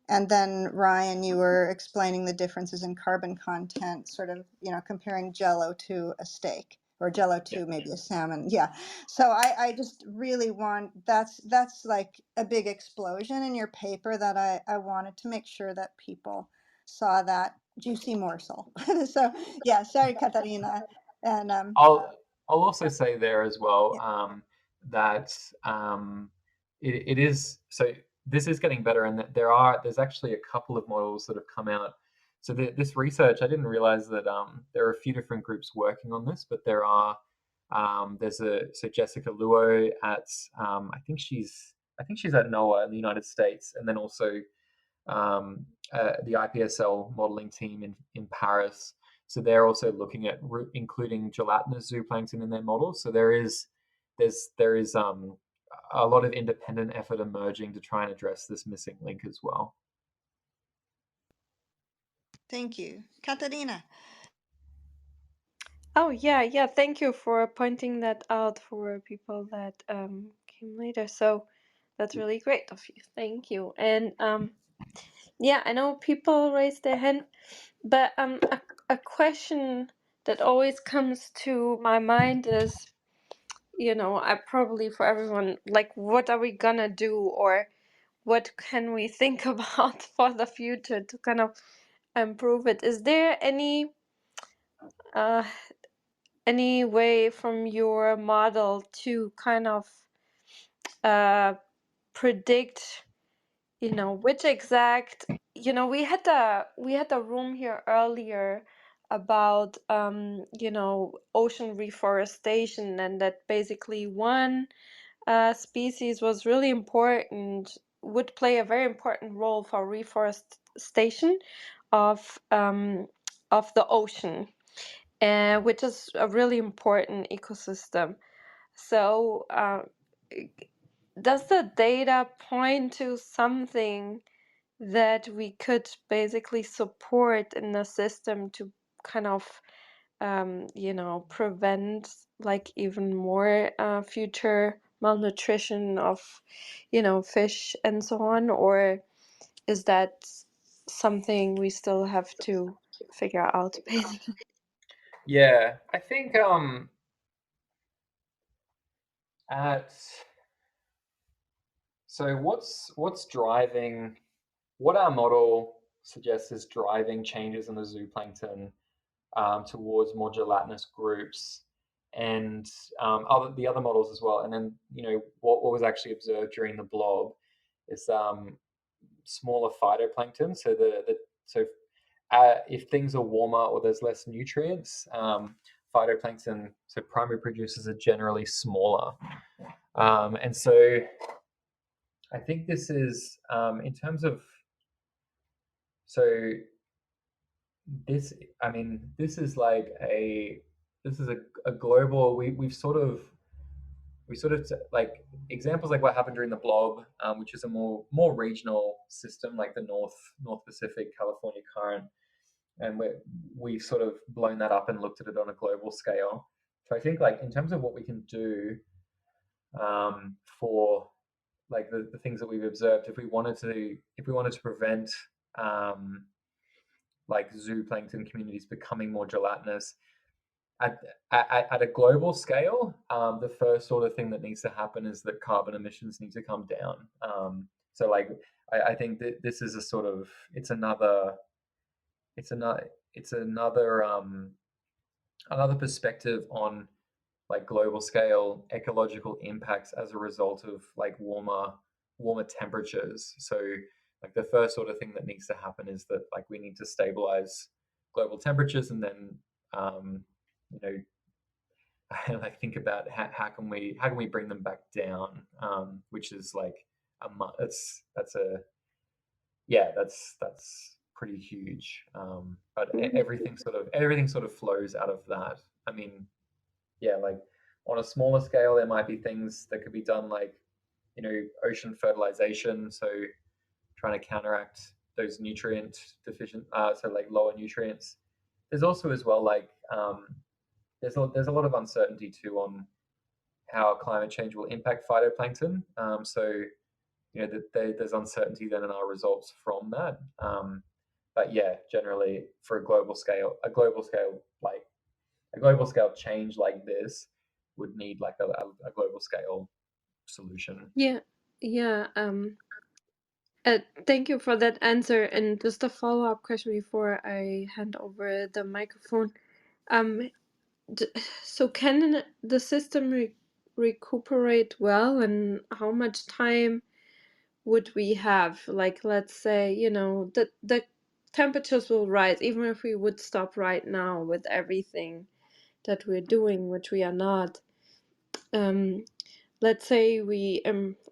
And then, Ryan, you were explaining the differences in carbon content, sort of, comparing Jello to a steak or Jello to maybe a salmon. Yeah. So I just really want, that's like a big explosion in your paper that I wanted to make sure that people saw that juicy morsel. So, yeah, sorry, Katarina. And I'll also say there as well yeah. that it is, so this is getting better, and that there's actually a couple of models that have come out. So this research, I didn't realize that there are a few different groups working on this, but there's Jessica Luo at I think she's at NOAA in the United States, and then also the IPSL modeling team in Paris. So they're also looking at including gelatinous zooplankton in their models. So there is a lot of independent effort emerging to try and address this missing link as well. Thank you. Katarina. Oh, yeah. Thank you for pointing that out for people that came later. So that's really great of you. Thank you. And Yeah, I know people raise their hand, but a question that always comes to my mind is, I probably for everyone, like, what are we gonna do, or what can we think about for the future to kind of improve it? Is there uh, any way from your model to kind of predict, which exact, we had a room here earlier about ocean reforestation, and that basically one species was really important, would play a very important role for reforestation of the ocean, which is a really important ecosystem. So, does the data point to something that we could basically support in the system to kind of, prevent like even more future malnutrition of, fish and so on? Or is that something we still have to figure out, basically? Yeah, I think at so what's driving what our model suggests is driving changes in the zooplankton towards more gelatinous groups, and the other models as well. And then what was actually observed during the blob is smaller phytoplankton. So if things are warmer or there's less nutrients, phytoplankton, so primary producers, are generally smaller. And so I think this is in terms of so this I mean this is like a global we sort of like examples like what happened during the blob, which is a more regional system like the North Pacific California current, and we've sort of blown that up and looked at it on a global scale. So I think like in terms of what we can do for like the things that we've observed, if we wanted to prevent um, like zooplankton communities becoming more gelatinous at, at a global scale, the first sort of thing that needs to happen is that carbon emissions need to come down. So like I think that this is a sort of it's another it's another perspective on like global scale ecological impacts as a result of like warmer temperatures. So like the first sort of thing that needs to happen is that like we need to stabilize global temperatures, and then um, you know like think about how can we bring them back down, which is like that's a yeah that's pretty huge. But Mhm. everything sort of flows out of that. I mean, yeah, like on a smaller scale, there might be things that could be done, like ocean fertilization, so trying to counteract those nutrient deficient, so like lower nutrients. There's also as well like there's a lot of uncertainty too on how climate change will impact phytoplankton. So there's uncertainty then in our results from that. But yeah, generally for a global scale change like this would need like a global scale solution. Yeah, yeah. Thank you for that answer. And just a follow-up question before I hand over the microphone. Um, so can the system recuperate well, and how much time would we have? Like, let's say, the temperatures will rise, even if we would stop right now with everything that we're doing, which we are not. Um, let's say we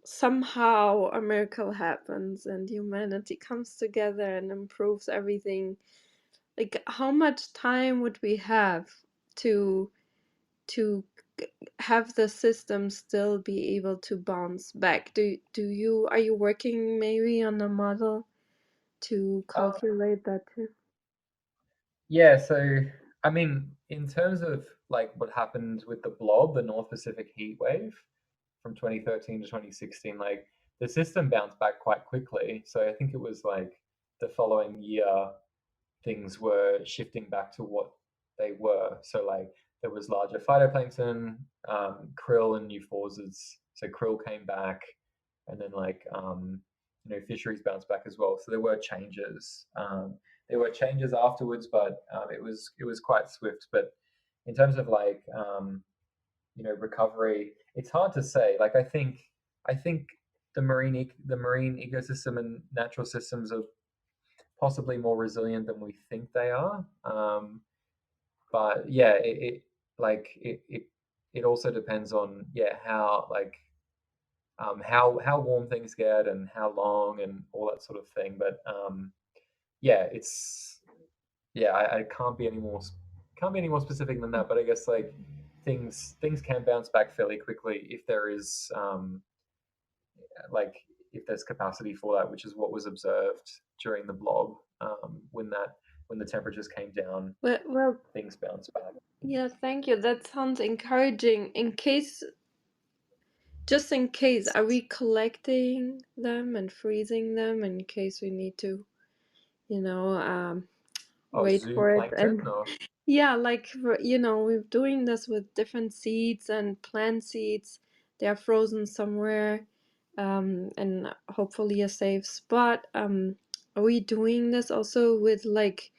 somehow a miracle happens and humanity comes together and improves everything. Like, how much time would we have to to have the system still be able to bounce back? Are you working maybe on a model to Uh, calculate that too? yeah, so I mean, in terms of like what happened with the blob, the North Pacific heat wave from 2013 to 2016, like the system bounced back quite quickly. So I think it was like the following year things were shifting back to what they were. So like there was larger phytoplankton, krill and euphausiids. So krill came back, and then like fisheries bounced back as well. So there were changes. There were changes afterwards, but it was quite swift. But in terms of like recovery, it's hard to say. Like I think the marine ecosystem and natural systems are possibly more resilient than we think they are. But yeah, it also depends on how like how warm things get and how long and all that sort of thing. But yeah, it's I can't be any more specific than that. But I guess like things can bounce back fairly quickly if there is like if there's capacity for that, which is what was observed during the blob when the temperatures came down, Well, things bounce back. yeah, thank you. That sounds encouraging. Just in case, are we collecting them and freezing them in case we need to, you know, Oh, wait for it? And zooplankton, or yeah, like, we're doing this with different seeds and plant seeds. They are frozen somewhere, and hopefully a safe spot. Are we doing this also with like,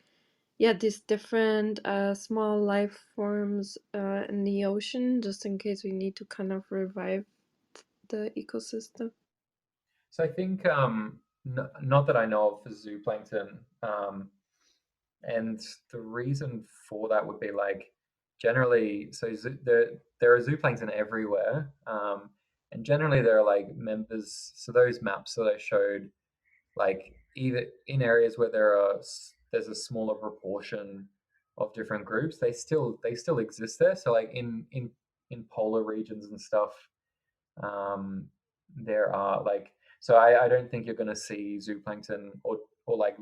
yeah, these different small life forms in the ocean, just in case we need to kind of revive the ecosystem? so I think not that I know of for zooplankton, and the reason for that would be like generally, so there are zooplankton everywhere, and generally there are like members. So those maps that I showed, like either in areas where there's a smaller proportion of different groups, they still exist there. So like in polar regions and stuff, there are like, so I don't think you're going to see zooplankton or like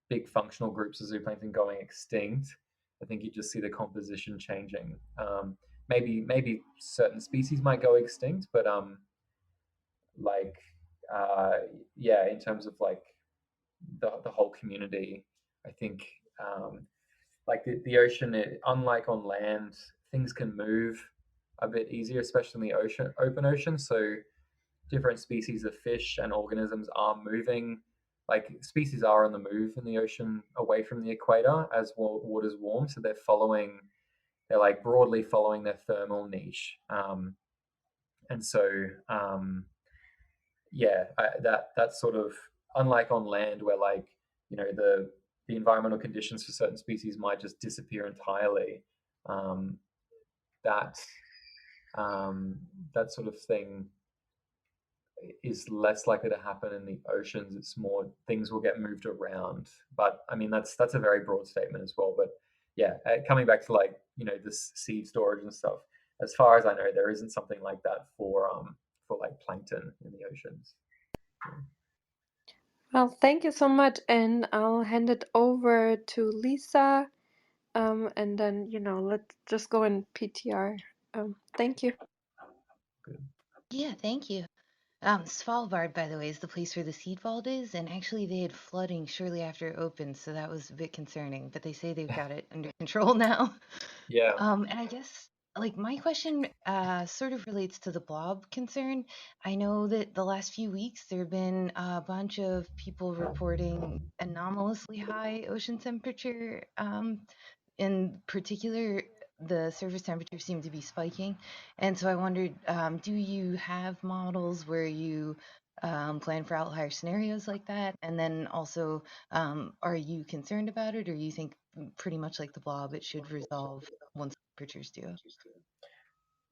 big functional groups of zooplankton going extinct. I think you just see the composition changing. Maybe certain species might go extinct, but like uh, yeah, in terms of like the whole community, I think like the ocean, unlike on land, things can move a bit easier, especially in the open ocean. So different species of fish and organisms are moving. Like species are on the move in the ocean away from the equator as water's warm. So they're like broadly following their thermal niche. And so that's sort of unlike on land where like the environmental conditions for certain species might just disappear entirely. Um, that that sort of thing is less likely to happen in the oceans. It's more things will get moved around. But I mean that's a very broad statement as well. But yeah, coming back to like this seed storage and stuff. As far as I know, there isn't something like that for like plankton in the oceans. Well, thank you so much, and I'll hand it over to Lisa, and then let's just go in PTR. Thank you. Good. Yeah, thank you. Svalbard, by the way, is the place where the seed vault is, and actually they had flooding shortly after it opened, so that was a bit concerning, but they say they've got it under control now. Yeah. And I guess like my question sort of relates to the blob concern. I know that the last few weeks there have been a bunch of people reporting anomalously high ocean temperature. In particular, the surface temperatures seem to be spiking. And so I wondered, do you have models where you plan for outlier scenarios like that? And then also, are you concerned about it, or you think pretty much like the blob, it should resolve once temperatures do?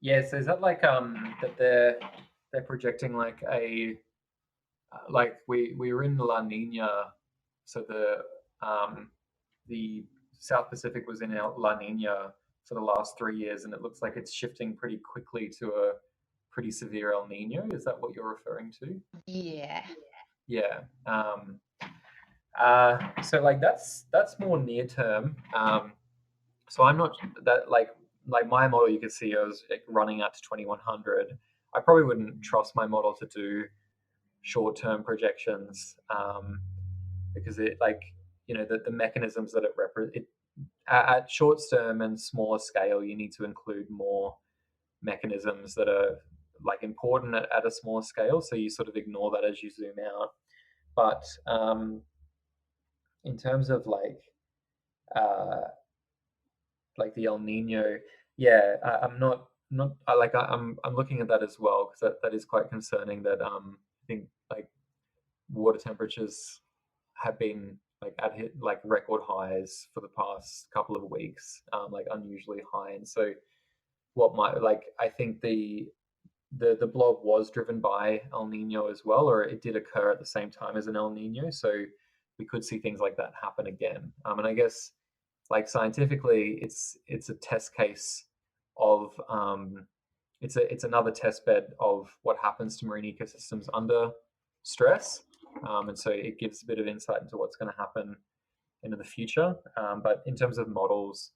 Yeah, so is that like that they're projecting like a like we were in La Nina, so the South Pacific was in La Nina for the last 3 years, and it looks like it's shifting pretty quickly to a pretty severe El Nino. Is that what you're referring to? Yeah. Yeah. So like that's more near term. So I'm not that like my model. You can see I was like, running out to 2100. I probably wouldn't trust my model to do short term projections. because it like the mechanisms that it at short term and smaller scale, you need to include more mechanisms that are like important at a smaller scale. So you sort of ignore that as you zoom out. But in terms of uh, like the El Nino, yeah, I'm not I, like I'm looking at that as well because that is quite concerning. That I think like water temperatures have been like at hit like record highs for the past couple of weeks, like unusually high. And so what might like I think the blob was driven by El Nino as well, or it did occur at the same time as an El Nino. So we could see things like that happen again. And I guess like scientifically, it's a test case of it's another test bed of what happens to marine ecosystems under stress. And so it gives a bit of insight into what's going to happen into the future. But in terms of models,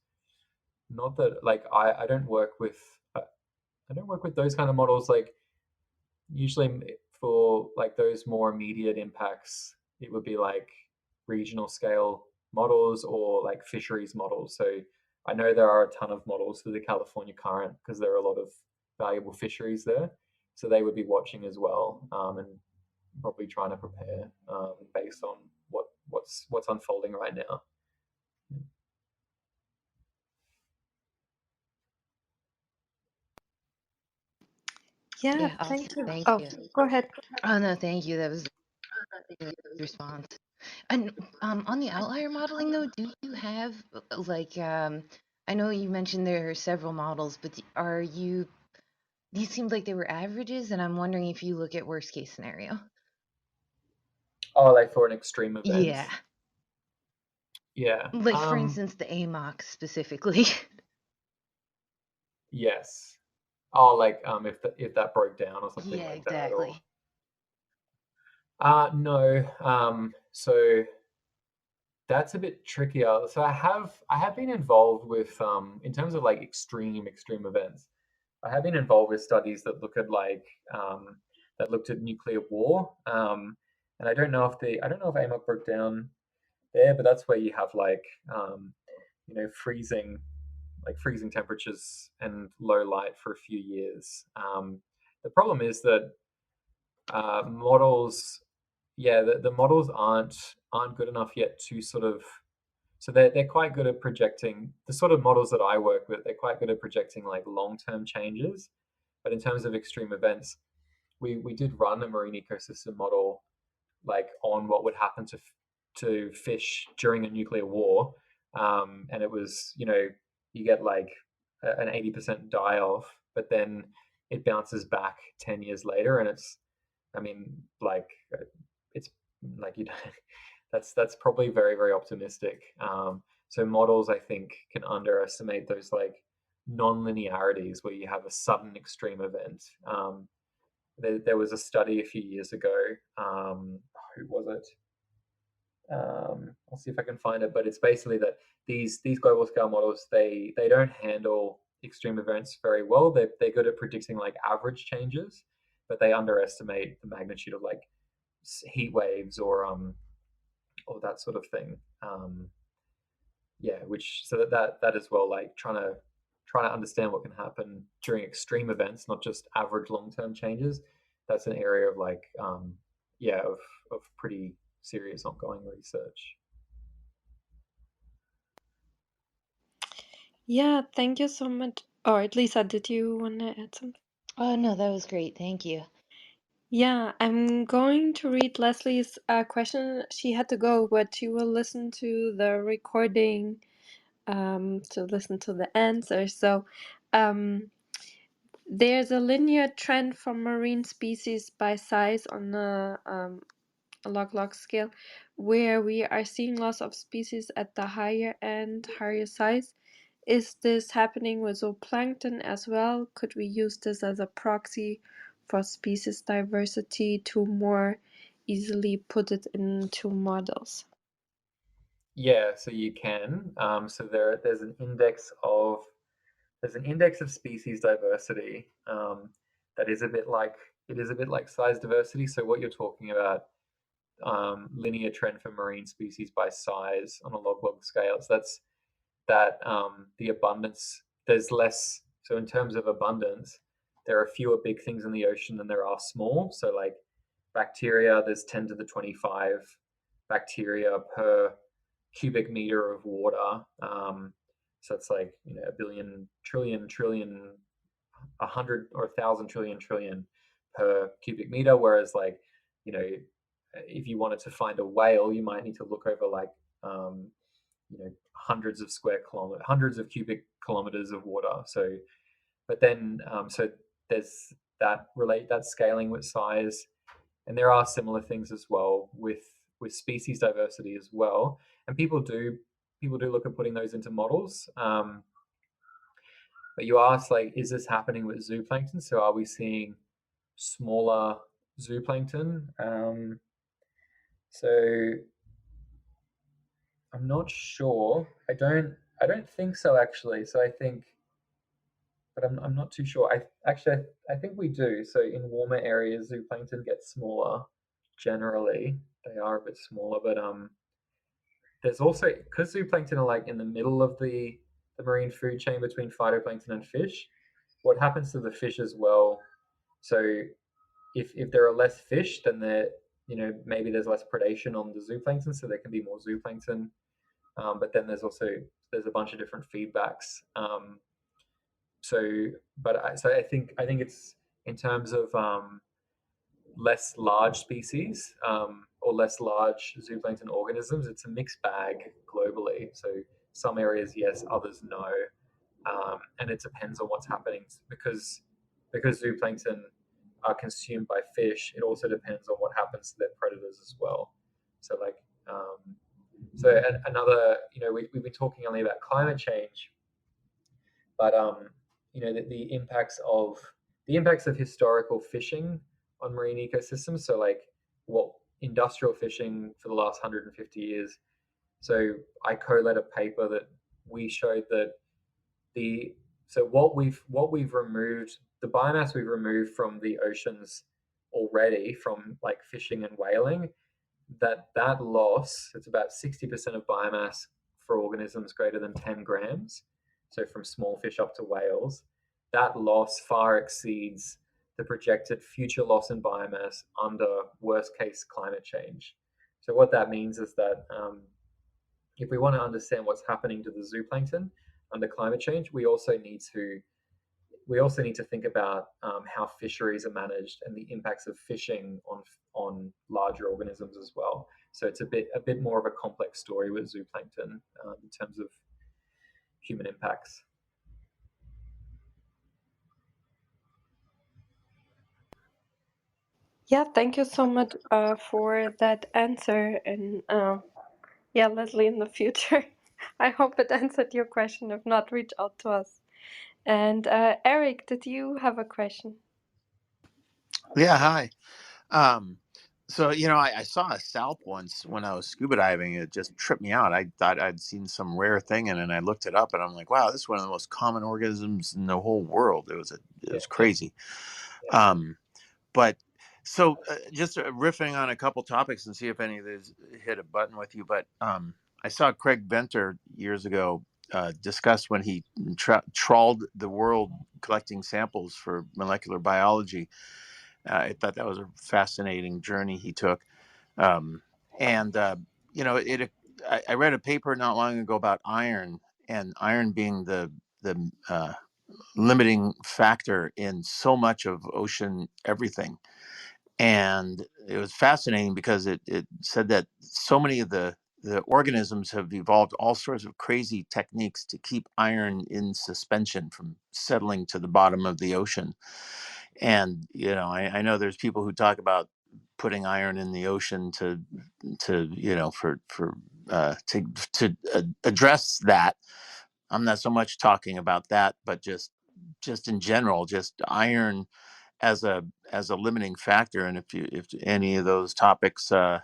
not that like I don't work with I don't work with those kind of models. Like usually for like those more immediate impacts, it would be like regional scale models or like fisheries models. So I know there are a ton of models for the California current because there are a lot of valuable fisheries there. So they would be watching as well, and probably trying to prepare based on what's unfolding right now. Yeah, Yeah, awesome. thank you. Thank Oh, you. go ahead. Oh no, thank you. That was a really good response. And on the outlier modeling though, do you have like I know you mentioned there are several models, but are you these seemed like they were averages, and I'm wondering if you look at worst case scenario. Oh, like for an extreme event. Yeah. Yeah. Like for instance the AMOC specifically. Yes. Oh, like if that broke down or something Yeah, like that, or exactly. no. So that's a bit trickier. So I have been involved with in terms of like extreme events. I have been involved with studies that look at that looked at nuclear war. And I don't know if AMOC broke down there, but that's where you have like freezing freezing temperatures and low light for a few years. The problem is that models, yeah, the models aren't good enough yet to sort of. So they're quite good at projecting the sort of models that I work with. They're quite good at projecting like long-term changes, but in terms of extreme events, we did run a marine ecosystem model like on what would happen to fish during a nuclear war, and it was you get like an 80% die off, but then it bounces back 10 years later, and it's I mean like it's like that's probably very optimistic. So models I think can underestimate those like non-linearities where you have a sudden extreme event. There was a study a few years ago. Who was it? I'll see if I can find it, but it's basically that these global scale models they don't handle extreme events very well. They're good at predicting like average changes, but they underestimate the magnitude of like heat waves or that sort of thing. Yeah, which so that as well, like trying to understand what can happen during extreme events, not just average long term changes. That's an area of like yeah of pretty serious ongoing research. Yeah, thank you so much. Or at least, did you want to add something? Oh no, that was great. Thank you. Yeah, I'm going to read Leslie's question. She had to go, but she will listen to the recording to listen to the answer. So, um, there's a linear trend for marine species by size on a log-log scale, where we are seeing loss of species at the higher end, higher size. Is this happening with zooplankton as well? Could we use this as a proxy for species diversity to more easily put it into models? Yeah, so you can. So there's an index of species diversity that is a bit like it is a bit like size diversity. So what you're talking about linear trend for marine species by size on a log scale. So that's that the abundance, there's less. So in terms of abundance, there are fewer big things in the ocean than there are small. So like bacteria, there's 10 to the 25 bacteria per cubic meter of water. So it's like, a billion, trillion, 100 or 1,000 trillion per cubic meter. Whereas like, if you wanted to find a whale, you might need to look over like, hundreds of hundreds of cubic kilometers of water. So, but then, so there's that scaling with size, and there are similar things as well with species diversity as well. And people do look at putting those into models. But you asked, like, is this happening with zooplankton? So are we seeing smaller zooplankton? So I'm not sure. I don't think so, actually. So I think, but I'm not too sure. I think we do. So in warmer areas, zooplankton gets smaller. Generally, they are a bit smaller, but there's also, because zooplankton are like in the middle of the marine food chain between phytoplankton and fish. What happens to the fish as well? So if there are less fish, then maybe there's less predation on the zooplankton, so there can be more zooplankton. But then there's a bunch of different feedbacks. So I think it's in terms of less large species or less large zooplankton organisms. It's a mixed bag globally. So some areas yes, others no, and it depends on what's happening because zooplankton are consumed by fish. It also depends on what happens to their predators as well. So like another, we've been talking only about climate change, but the impacts of historical fishing on marine ecosystems. So like what industrial fishing for the last 150 years. So I co-led a paper that we showed that what we've removed, the biomass we've removed from the oceans already from like fishing and whaling, that loss, it's about 60% of biomass for organisms greater than 10 grams. So from small fish up to whales, that loss far exceeds the projected future loss in biomass under worst case climate change. So what that means is that if we want to understand what's happening to the zooplankton under climate change, we also need to think about how fisheries are managed and the impacts of fishing on larger organisms as well. So it's a bit more of a complex story with zooplankton in terms of human impacts. Yeah, thank you so much for that answer. And yeah, Leslie, in the future, I hope it answered your question. If not, reach out to us. And Eric, did you have a question? Yeah, hi. So, I saw a salp once when I was scuba diving. It just tripped me out. I thought I'd seen some rare thing in it, and I looked it up, and I'm like, wow, this is one of the most common organisms in the whole world. It was crazy. But so just riffing on a couple topics and see if any of these hit a button with you. But I saw Craig Venter years ago discuss when he trawled the world collecting samples for molecular biology. I thought that was a fascinating journey he took. I read a paper not long ago about iron, and iron being the limiting factor in so much of ocean everything. And it was fascinating because it said that so many of the organisms have evolved all sorts of crazy techniques to keep iron in suspension from settling to the bottom of the ocean. And I know there's people who talk about putting iron in the ocean to address that. I'm not so much talking about that, but just in general, just iron as a limiting factor. And if any of those topics have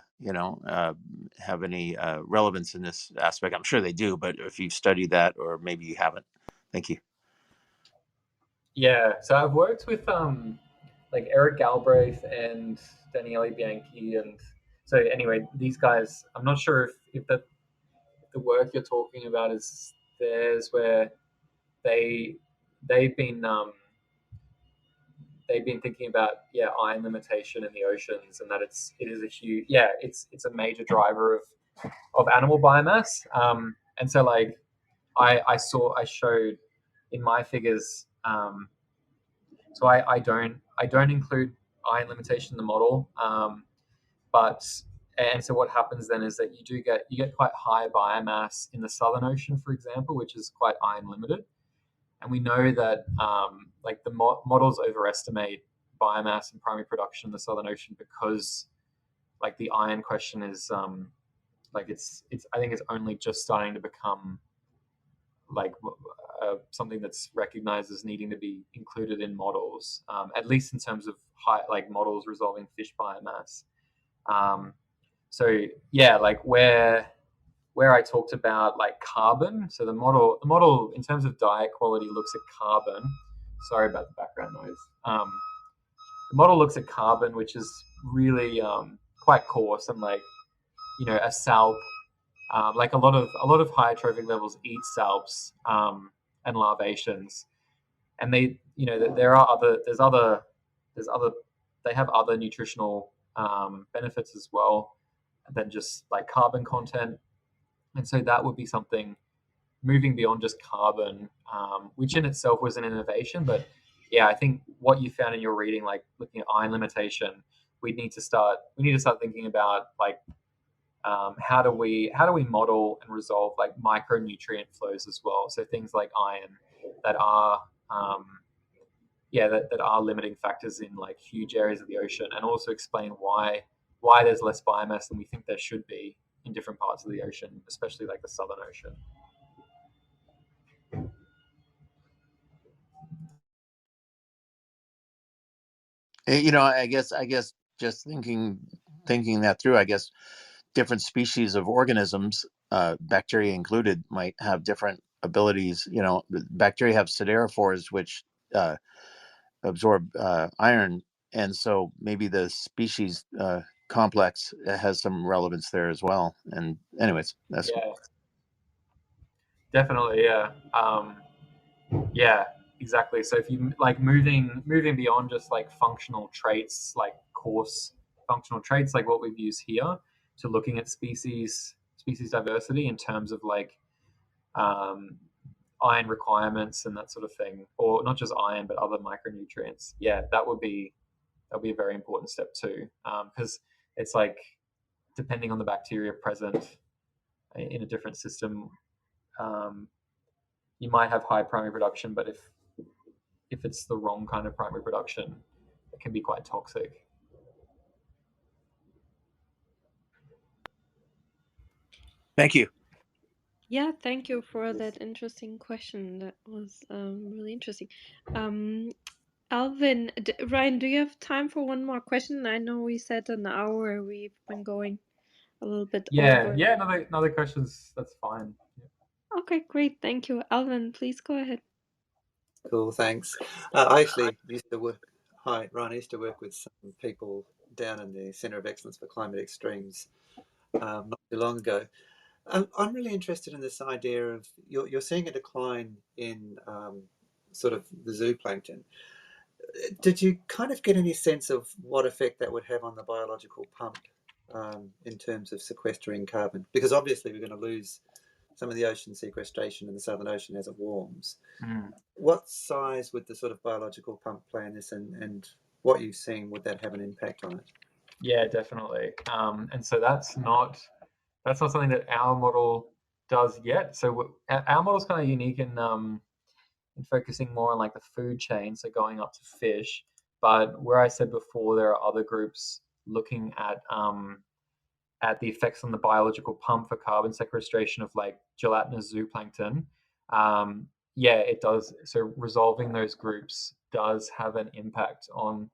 any relevance in this aspect, I'm sure they do, but if you've studied that or maybe you haven't. Thank you. Yeah, so I've worked with like Eric Galbraith and Daniele Bianchi and So anyway, these guys, I'm not sure if the work you're talking about is theirs, where they they've been they've been thinking about iron limitation in the oceans, and that it is a huge it's a major driver of animal biomass. And so like I showed in my figures. So I don't include iron limitation in the model, but and so what happens then is that you get quite high biomass in the Southern Ocean, for example, which is quite iron limited. And we know that like the models overestimate biomass and primary production in the Southern Ocean because like the iron question is like it's I think it's only just starting to become like something that's recognized as needing to be included in models, at least in terms of high like models resolving fish biomass. Um, so yeah, like where I talked about like carbon. So the model in terms of diet quality looks at carbon. Sorry about the background noise. The model looks at carbon, which is really quite coarse, and like a salp. Like a lot of higher trophic levels eat salps and larvaceans, and they there are there's other they have other nutritional benefits as well than just like carbon content. And so that would be something moving beyond just carbon, which in itself was an innovation. But yeah, I think what you found in your reading, like looking at iron limitation, we need to start thinking about like how do we model and resolve like micronutrient flows as well. So things like iron that are that are limiting factors in like huge areas of the ocean, and also explain why there's less biomass than we think there should be in different parts of the ocean, especially like the Southern Ocean. I guess just thinking that through, I guess different species of organisms, bacteria included, might have different abilities. Bacteria have siderophores, which absorb iron, and so maybe the species complex has some relevance there as well. And anyways, that's Yeah, definitely. Yeah. Yeah, exactly. So if you like moving beyond just like functional traits, like coarse functional traits, like what we've used here, to looking at species diversity in terms of like um, iron requirements and that sort of thing, or not just iron but other micronutrients. Yeah, that would be a very important step too, because it's like depending on the bacteria present in a different system, um, you might have high primary production, but if it's the wrong kind of primary production, it can be quite toxic. thank you. Yeah, thank you for that interesting question. That was really interesting. Um, Alvin, Ryan, do you have time for one more question? I know we said an hour. We've been going a little bit Yeah, over. yeah. Another questions. That's fine. Okay, great. Thank you. Alvin, please go ahead. Cool, thanks. I actually used to work. Hi, Ryan. I used to work with some people down in the Centre of Excellence for Climate Extremes not too long ago. I'm really interested in this idea of you're seeing a decline in sort of the zooplankton. Did you kind of get any sense of what effect that would have on the biological pump in terms of sequestering carbon? Because obviously we're going to lose some of the ocean sequestration in the Southern Ocean as it warms. Mm. What size would the sort of biological pump play in this, and what you've seen, would that have an impact on it? Yeah, definitely. And so that's not something that our model does yet. So our model is kind of unique in focusing more on like the food chain, so going up to fish. But where I said before, there are other groups looking at the effects on the biological pump for carbon sequestration of like gelatinous zooplankton. Yeah, it does. So resolving those groups does have an impact on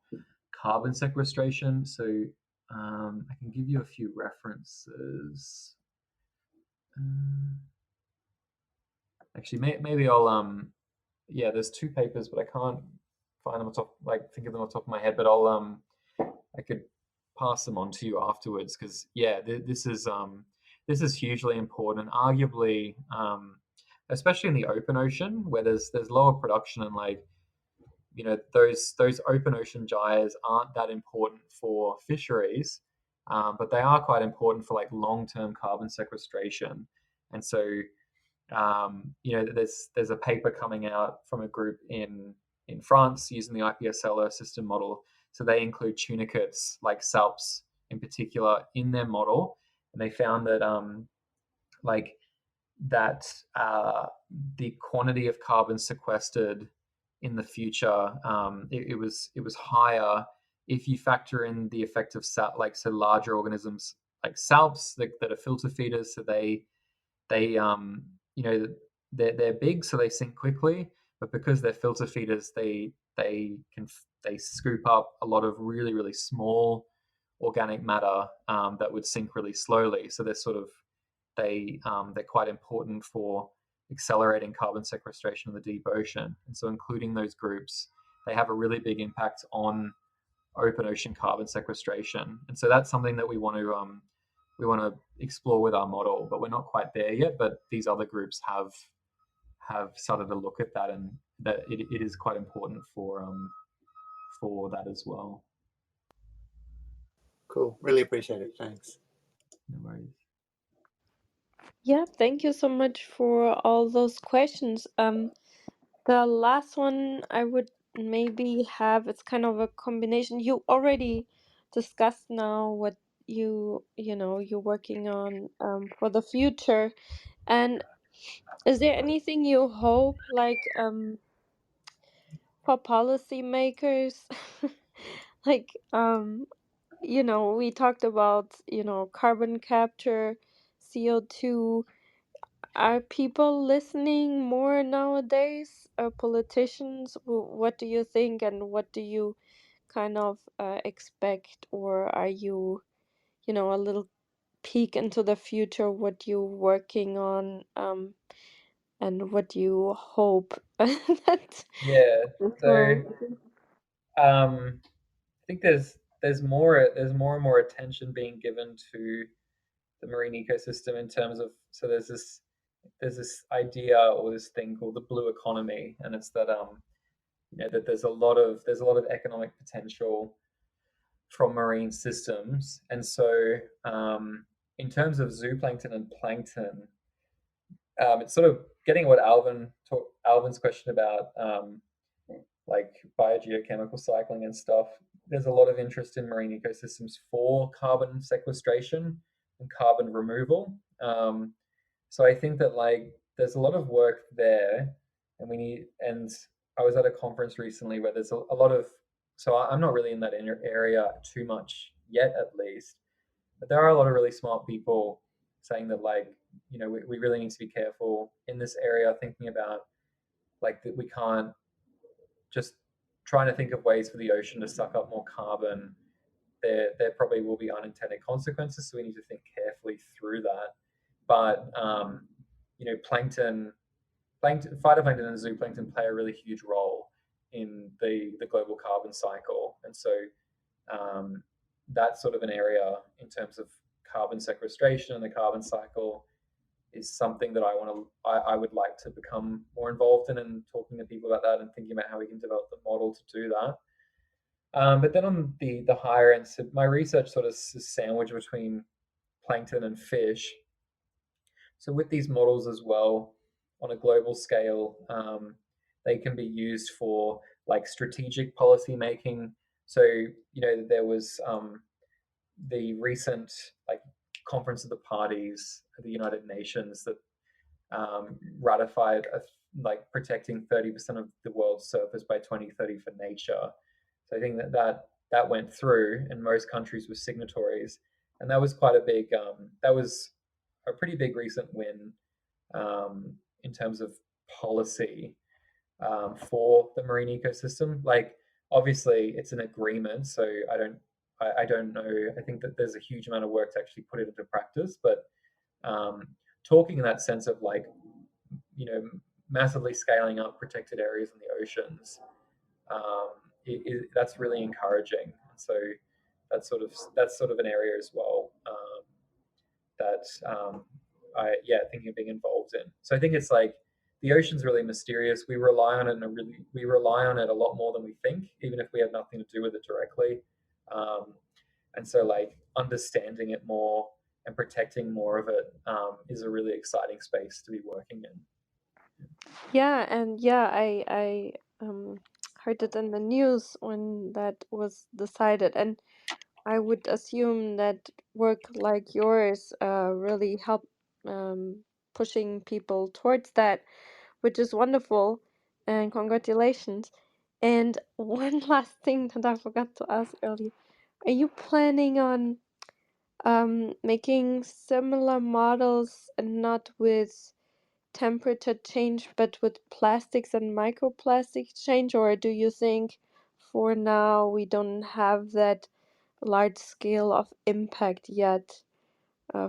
carbon sequestration. So I can give you a few references. Actually, maybe I'll yeah. There's two papers, but I can't find them on top. Like think of them on top of my head. But I could pass them on to you afterwards because yeah, this is hugely important. Arguably, especially in the open ocean where there's lower production and like those open ocean gyres aren't that important for fisheries, but they are quite important for like long-term carbon sequestration. And so there's a paper coming out from a group in France using the IPSL system model. So they include tunicates like salps in particular in their model, and they found that like that the quantity of carbon sequestered in the future, it was higher if you factor in the effect of larger organisms like salps that are filter feeders. So they you know they're big, so they sink quickly, but because they're filter feeders, they scoop up a lot of really really small organic matter that would sink really slowly. So they're quite important for accelerating carbon sequestration in the deep ocean. And so including those groups, they have a really big impact on open ocean carbon sequestration. And so that's something that we want to explore with our model, but we're not quite there yet. But these other groups have started to look at that, and that it is quite important for that as well. Cool. Really appreciate it. Thanks. No worries. Yeah, thank you so much for all those questions. The last one I would maybe have, it's kind of a combination. You already discussed now what you're working on for the future. And is there anything you hope like for policymakers? Like we talked about, carbon capture, CO2. Are people listening more nowadays? Politicians, what do you think, and what do you kind of expect, or are you, a little peek into the future, what you're working on, and what you hope that Yeah. this So will. I think there's more and more attention being given to the marine ecosystem in terms of, so there's this idea or this thing called the blue economy, and it's that that there's a lot of economic potential from marine systems. And so in terms of zooplankton and plankton, it's sort of getting what Alvin's question about like biogeochemical cycling and stuff. There's a lot of interest in marine ecosystems for carbon sequestration and carbon removal. So I think that like there's a lot of work there, and I was at a conference recently where there's a lot of, so I'm not really in that area too much yet, at least, but there are a lot of really smart people saying that like we really need to be careful in this area, thinking about like that we can't just trying to think of ways for the ocean to suck up more carbon. There probably will be unintended consequences, so we need to think carefully through that. But phytoplankton and zooplankton play a really huge role in the global carbon cycle, and so that's sort of an area in terms of carbon sequestration and the carbon cycle is something that I would like to become more involved in, and talking to people about that and thinking about how we can develop the model to do that. But then on the higher end, so my research sort of is sandwiched between plankton and fish. So with these models as well, on a global scale, they can be used for like strategic policy making. So there was the recent like Conference of the Parties at the United Nations that ratified like protecting 30% of the world's surface by 2030 for nature. So I think that went through, and most countries were signatories, and that was quite a big that was a pretty big recent win in terms of policy for the marine ecosystem. Like obviously it's an agreement, so I don't know. I think that there's a huge amount of work to actually put it into practice, but talking in that sense of like massively scaling up protected areas in the oceans, that's really encouraging. So that's sort of an area as well, that I thinking of being involved in. So I think it's like the ocean's really mysterious. We rely on it a lot more than we think, even if we have nothing to do with it directly. And so like understanding it more and protecting more of it is a really exciting space to be working in. Yeah, and yeah, I heard it in the news when that was decided, and I would assume that work like yours really help pushing people towards that, which is wonderful, and congratulations. And one last thing that I forgot to ask earlier, are you planning on making similar models and not with temperature change, but with plastics and microplastic change, or do you think for now we don't have that large scale of impact yet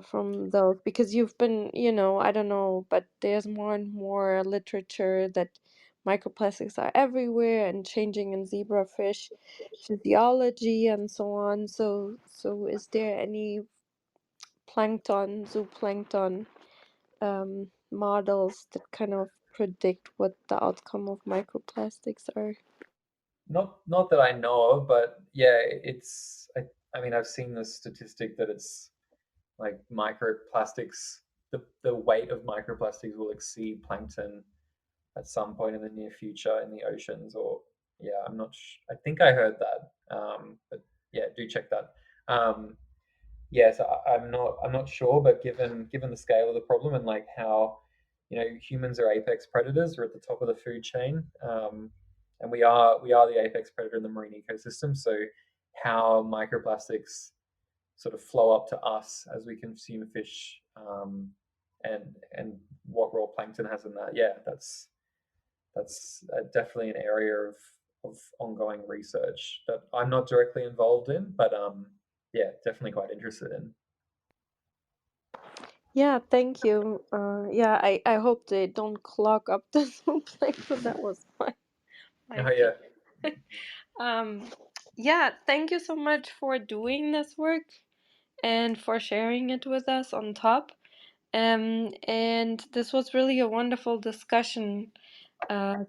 from those? Because you've been, I don't know, but there's more and more literature that microplastics are everywhere and changing in zebrafish physiology and so on. So is there any zooplankton models that kind of predict what the outcome of microplastics are? Not that I know of, but yeah, I mean, I've seen the statistic that it's like microplastics, the weight of microplastics will exceed plankton at some point in the near future in the oceans. Or yeah, I'm not. I think I heard that. But yeah, do check that. Yes, I'm not sure, but given the scale of the problem and like how, humans are apex predators, we're at the top of the food chain, and we are the apex predator in the marine ecosystem. So how microplastics sort of flow up to us as we consume fish, and what role plankton has in that. Yeah, that's definitely an area of ongoing research that I'm not directly involved in, but yeah, definitely quite interested in. Yeah, thank you. Yeah, I hope they don't clog up the zooplankton. That was my Oh yeah, pitch. Yeah, thank you so much for doing this work and for sharing it with us on top. And this was really a wonderful discussion.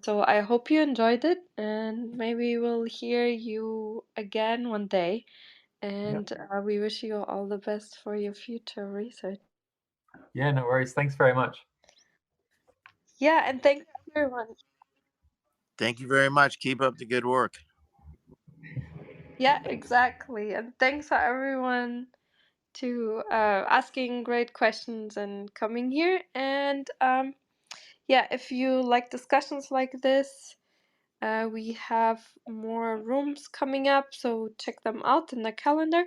So I hope you enjoyed it, and maybe we'll hear you again one day. And we wish you all the best for your future research. yeah, no worries. Thanks very much. Yeah, and thanks everyone. Thank you very much. Keep up the good work. Yeah, exactly. And thanks for everyone to asking great questions and coming here. And yeah, if you like discussions like this, we have more rooms coming up, so check them out in the calendar.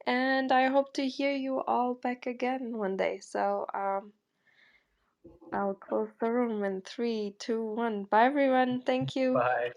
And I hope to hear you all back again one day. So I'll close the room in 3, 2, 1. Bye everyone. Thank you. Bye.